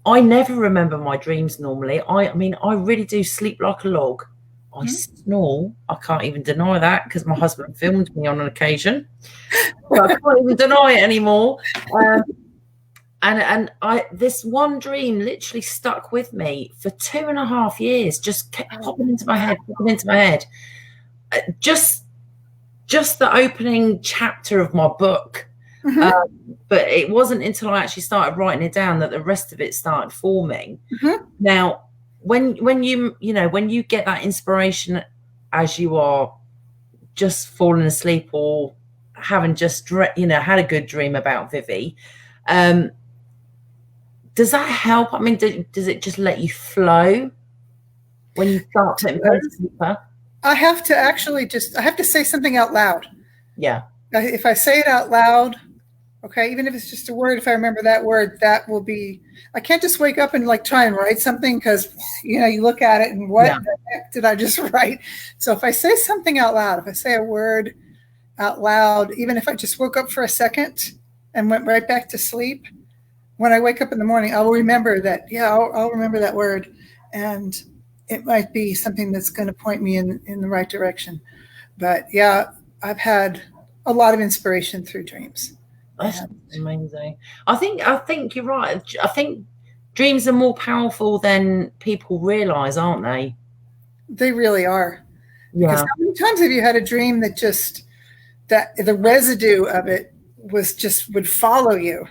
I never remember my dreams normally. I mean, I really do sleep like a log. I snore. I can't even deny that, because my husband filmed me on an occasion. Well, I can't even deny it anymore. And this one dream literally stuck with me for 2.5 years. Just kept popping into my head. Just the opening chapter of my book. Mm-hmm. But it wasn't until I actually started writing it down that the rest of it started forming. Mm-hmm. Now, when you get that inspiration as you are just falling asleep or having just had a good dream about Vivi, does that help? I mean, does it just let you flow when you start to deeper? I have to say something out loud. Yeah. If I say it out loud, okay, even if it's just a word, if I remember that word, that will be, I can't just wake up and try and write something, because, you look at it and what the heck did I just write? So if I say something out loud, if I say a word out loud, even if I just woke up for a second and went right back to sleep, when I wake up in the morning, I will remember that. Yeah, I'll remember that word, and it might be something that's going to point me in the right direction. But yeah, I've had a lot of inspiration through dreams. That's amazing. I think you're right. I think dreams are more powerful than people realize, aren't they? They really are. Yeah. Because how many times have you had a dream that the residue of it would follow you?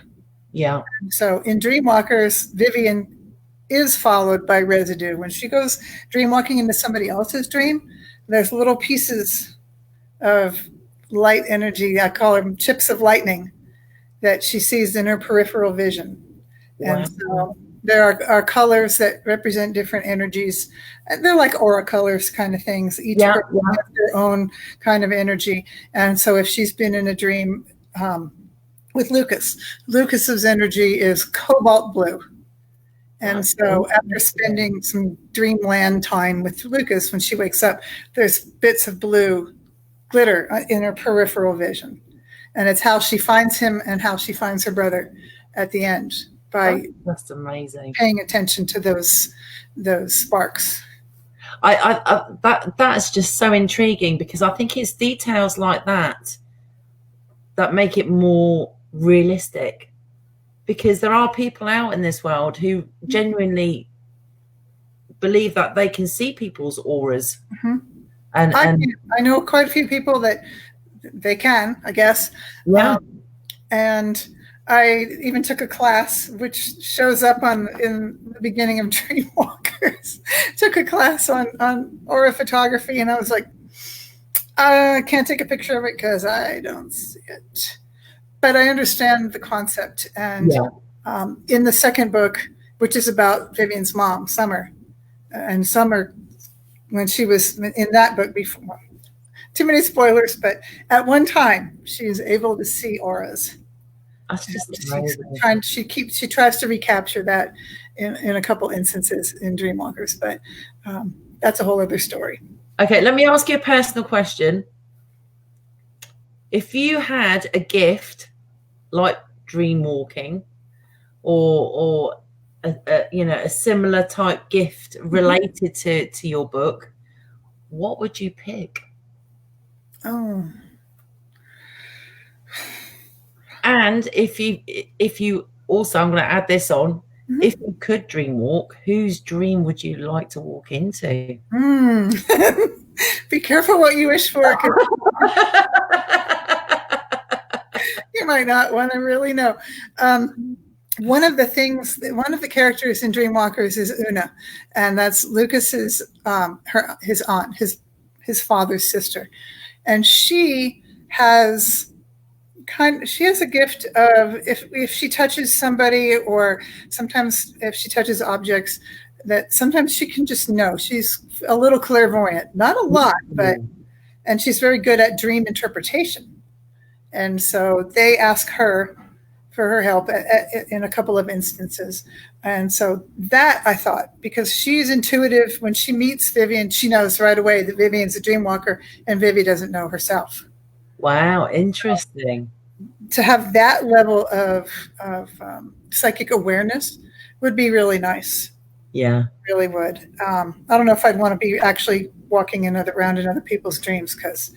Yeah. So in Dreamwalkers, Vivian is followed by residue. When she goes dreamwalking into somebody else's dream, there's little pieces of light energy. I call them chips of lightning that she sees in her peripheral vision. Wow. And so there are colors that represent different energies. They're like aura colors kind of things. Each person has their own kind of energy. And so if she's been in a dream with Lucas's energy is cobalt blue. And so after spending some dreamland time with Lucas, when she wakes up, there's bits of blue glitter in her peripheral vision. And it's how she finds him and how she finds her brother at the end by that's amazing. Paying attention to those sparks. That's just so intriguing, because I think it's details like that make it more realistic. Because there are people out in this world who genuinely believe that they can see people's auras. Mm-hmm. And I know quite a few people that they can, I guess. Yeah. And I even took a class which shows up in the beginning of Dreamwalkers. Took a class on aura photography, and I was like, I can't take a picture of it because I don't see it. But I understand the concept. And in the second book, which is about Vivian's mom, Summer, and Summer, when she was in that book before, too many spoilers, but at one time she is able to see auras. That's just she tries to recapture that in a couple instances in Dreamwalkers, but that's a whole other story. Okay, let me ask you a personal question. If you had a gift like dream walking, or a similar type gift related to your book, what would you pick? Oh. And if you also, I'm going to add this on, if you could dream walk, whose dream would you like to walk into? Be careful what you wish for. You might not want to really know. One of the characters in Dreamwalkers is Una, and that's Lucas's his aunt, his father's sister, and she has a gift of if she touches somebody, or sometimes if she touches objects, that sometimes she can just know. She's a little clairvoyant, not a lot, and she's very good at dream interpretation. And so they ask her for her help in a couple of instances. And so that, I thought, because she's intuitive, when she meets Vivian, she knows right away that Vivian's a dreamwalker, and Vivi doesn't know herself. Wow, interesting. To have that level of psychic awareness would be really nice. Yeah. Really would. I don't know if I'd want to be actually walking around in other people's dreams, because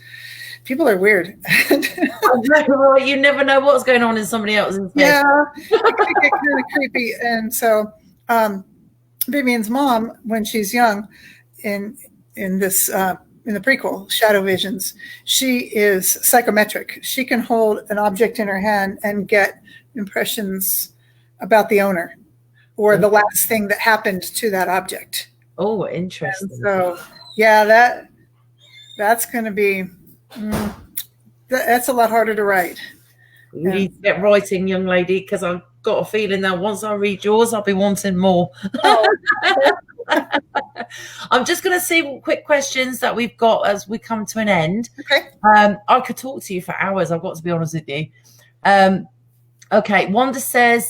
people are weird. You never know what's going on in somebody else's head. Yeah, it could get kind of creepy. And so Vivian's mom, when she's young, in the prequel, Shadow Visions, she is psychometric. She can hold an object in her hand and get impressions about the owner or the last thing that happened to that object. Oh, interesting. And so, yeah, that's going to be... that's a lot harder to write. You need to get writing, young lady, because I've got a feeling that once I read yours, I'll be wanting more. Oh. I'm just going to see quick questions that we've got as we come to an end. Okay. I could talk to you for hours, I've got to be honest with you. Okay, Wanda says,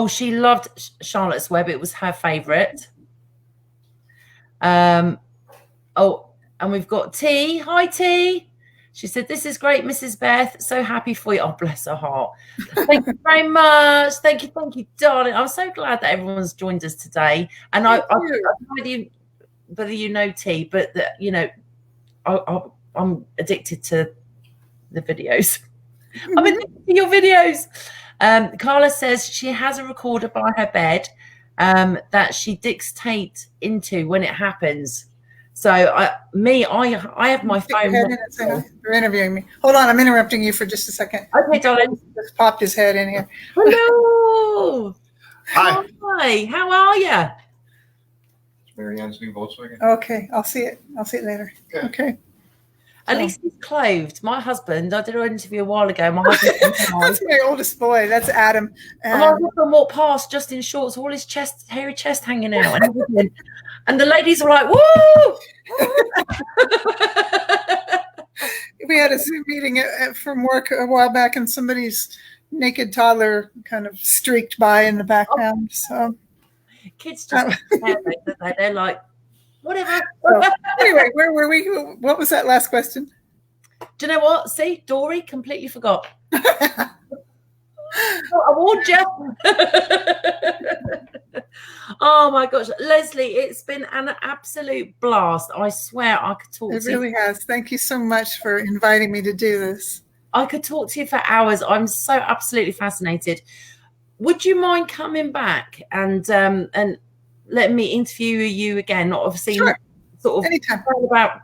she loved Charlotte's Web. It was her favourite. And we've got T. Hi, T. She said, "This is great, Mrs. Beth. So happy for you." Oh, bless her heart. Thank you very much. Thank you, darling. I'm so glad that everyone's joined us today. And I don't know whether you know T, but I'm addicted to the videos. I'm addicted to your videos. Carla says she has a recorder by her bed that she dictates into when it happens. So I have my phone. You're interviewing me. Hold on, I'm interrupting you for just a second. Okay, darling. Just popped his head in here. Hello. Hi. Hi. How are you? Marianne's new Volkswagen. Okay, I'll see it. I'll see it later. Okay. At least he's clothed. My husband, I did an interview a while ago. My husband, that's my oldest boy. That's Adam. And my husband walked past just in shorts, all his chest, hairy chest hanging out, and everything. And the ladies were like, "Woo!" We had a Zoom meeting from work a while back, and somebody's naked toddler kind of streaked by in the background. So kids just they're like, whatever. So, anyway, where were we? What was that last question? Do you know what? See, Dory completely forgot. I warned you. Oh my gosh, Leslie, it's been an absolute blast. I swear I could talk to you. It really has. Thank you so much for inviting me to do this. I could talk to you for hours. I'm so absolutely fascinated. Would you mind coming back and let me interview you again? Obviously, sure. Sort of anytime about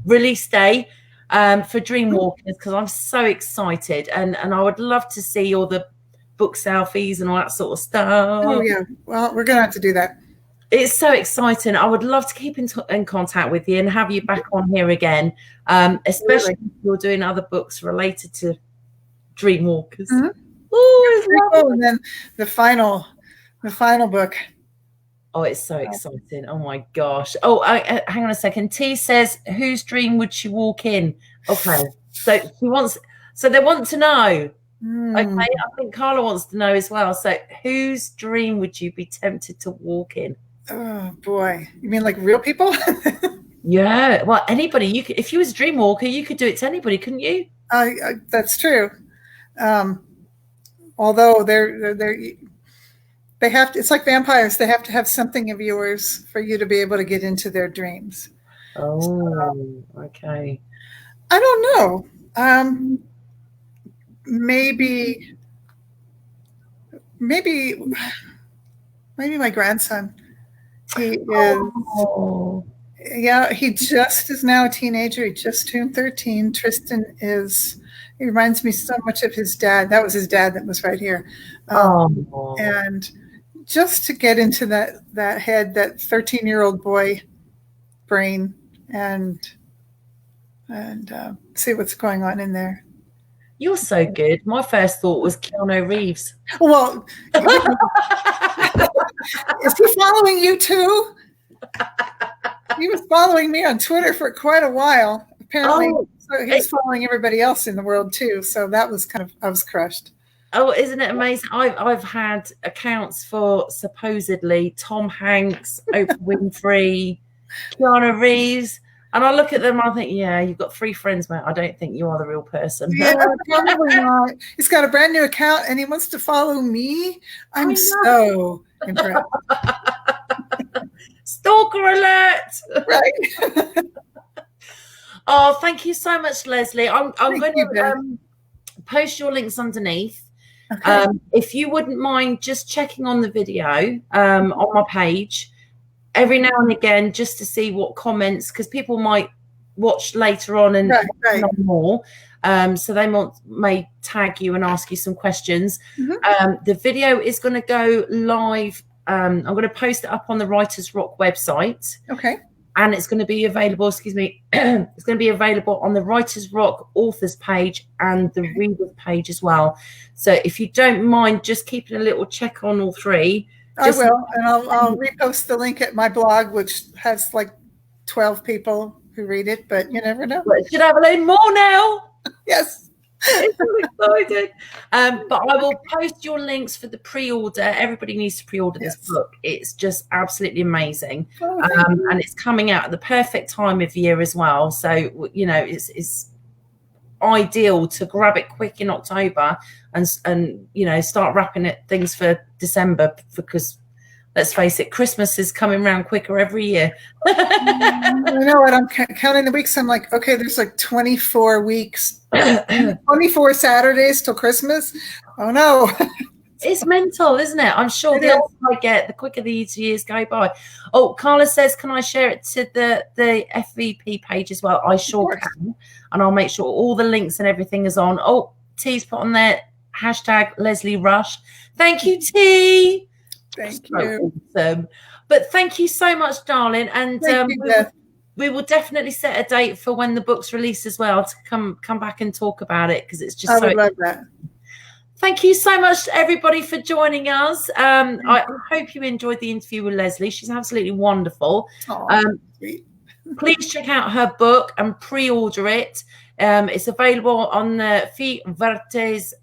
release day for Dreamwalkers, because I'm so excited and I would love to see all the book selfies and all that sort of stuff. Oh yeah, well, we're gonna have to do that. It's so exciting. I would love to keep in contact with you and have you back on here again, especially if you're doing other books related to Dreamwalkers. Mm-hmm. And then the final book. Oh, it's so exciting. Oh my gosh. Oh, hang on a second. T says, whose dream would she walk in? Okay. So they want to know. Okay, I think Carla wants to know as well. So whose dream would you be tempted to walk in? Oh boy. You mean like real people? Yeah. Well, anybody. You could, if you was a dream walker, you could do it to anybody, couldn't you? That's true. Although they have to, it's like vampires. They have to have something of yours for you to be able to get into their dreams. Oh, okay. I don't know. Maybe my grandson. He is, he just is now a teenager. He just turned 13. Tristan he reminds me so much of his dad. That was his dad that was right here. And just to get into that head, that 13-year-old boy brain, and see what's going on in there. You're so good. My first thought was Keanu Reeves. Well, is he following you too? He was following me on Twitter for quite a while. Apparently, so he's following everybody else in the world too. So that was I was crushed. Oh, isn't it amazing? I've had accounts for supposedly Tom Hanks, Oprah Winfrey, Keanu Reeves. And I look at them, I think, yeah, you've got 3 friends, mate. I don't think you are the real person. Yeah, probably not. He's got a brand new account and he wants to follow me. I'm so impressed. Stalker alert! Right. Oh, thank you so much, Leslie. I'm going to post your links underneath. Okay. If you wouldn't mind just checking on the video on my page every now and again, just to see what comments, because people might watch later on and know more. So they may tag you and ask you some questions. Mm-hmm. The video is going to go live. I'm going to post it up on the Writers Rock website. Okay. And it's going to be available, it's going to be available on the Writers Rock authors page and the readers page as well. So if you don't mind just keeping a little check on all 3. I will, and I'll repost the link at my blog, which has like 12 people who read it, but you never know. It should have a load more now. Yes. I'm so excited. But I will post your links for the pre-order. Everybody needs to pre-order this book. It's just absolutely amazing. And it's coming out at the perfect time of year as well. So, it's ideal to grab it quick in October and start wrapping things for December, because let's face it, Christmas is coming around quicker every year. You know what? I'm counting the weeks. I'm like, okay, there's like 24 weeks, 24 Saturdays till Christmas. Oh no. It's mental, isn't it? I'm sure the older I get, the quicker these years go by. Oh, Carla says, can I share it to the FVP page as well? I sure can. And I'll make sure all the links and everything is on. Oh, T's put on there, # Leslie Rush. Thank you, T. Thank you. Awesome. But thank you so much, darling. And thank you, Beth. we will definitely set a date for when the book's released as well to come back and talk about it, because it's just I would love that. Thank you so much to everybody for joining us. I hope you enjoyed the interview with Leslie. She's absolutely wonderful. Sweet. Please check out her book and pre-order it. It's available on the Fi Vertes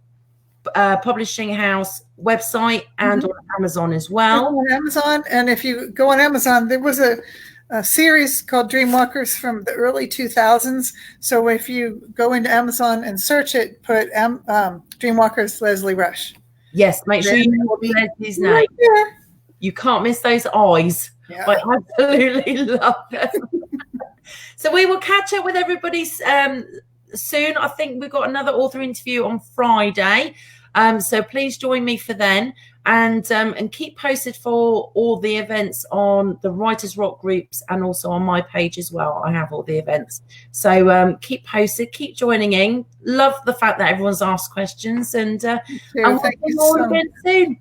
publishing house website and on Amazon as well. On Amazon, and if you go on Amazon, there was a series called Dreamwalkers from the early 2000s. So if you go into Amazon and search it, put Dreamwalkers Leslie Rush. Yes, make sure you know Leslie's name. Right there. You can't miss those eyes. Yeah. I absolutely love them. So we will catch up with everybody soon. I think we've got another author interview on Friday. So please join me for then, and keep posted for all the events on the Writers Rock groups and also on my page as well. I have all the events. So keep posted, keep joining in. Love the fact that everyone's asked questions, and we'll Thank see you you all so again soon.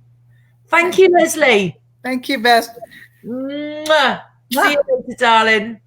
Thank you, Leslie. Thank you, Beth. Mwah. See you later, darling.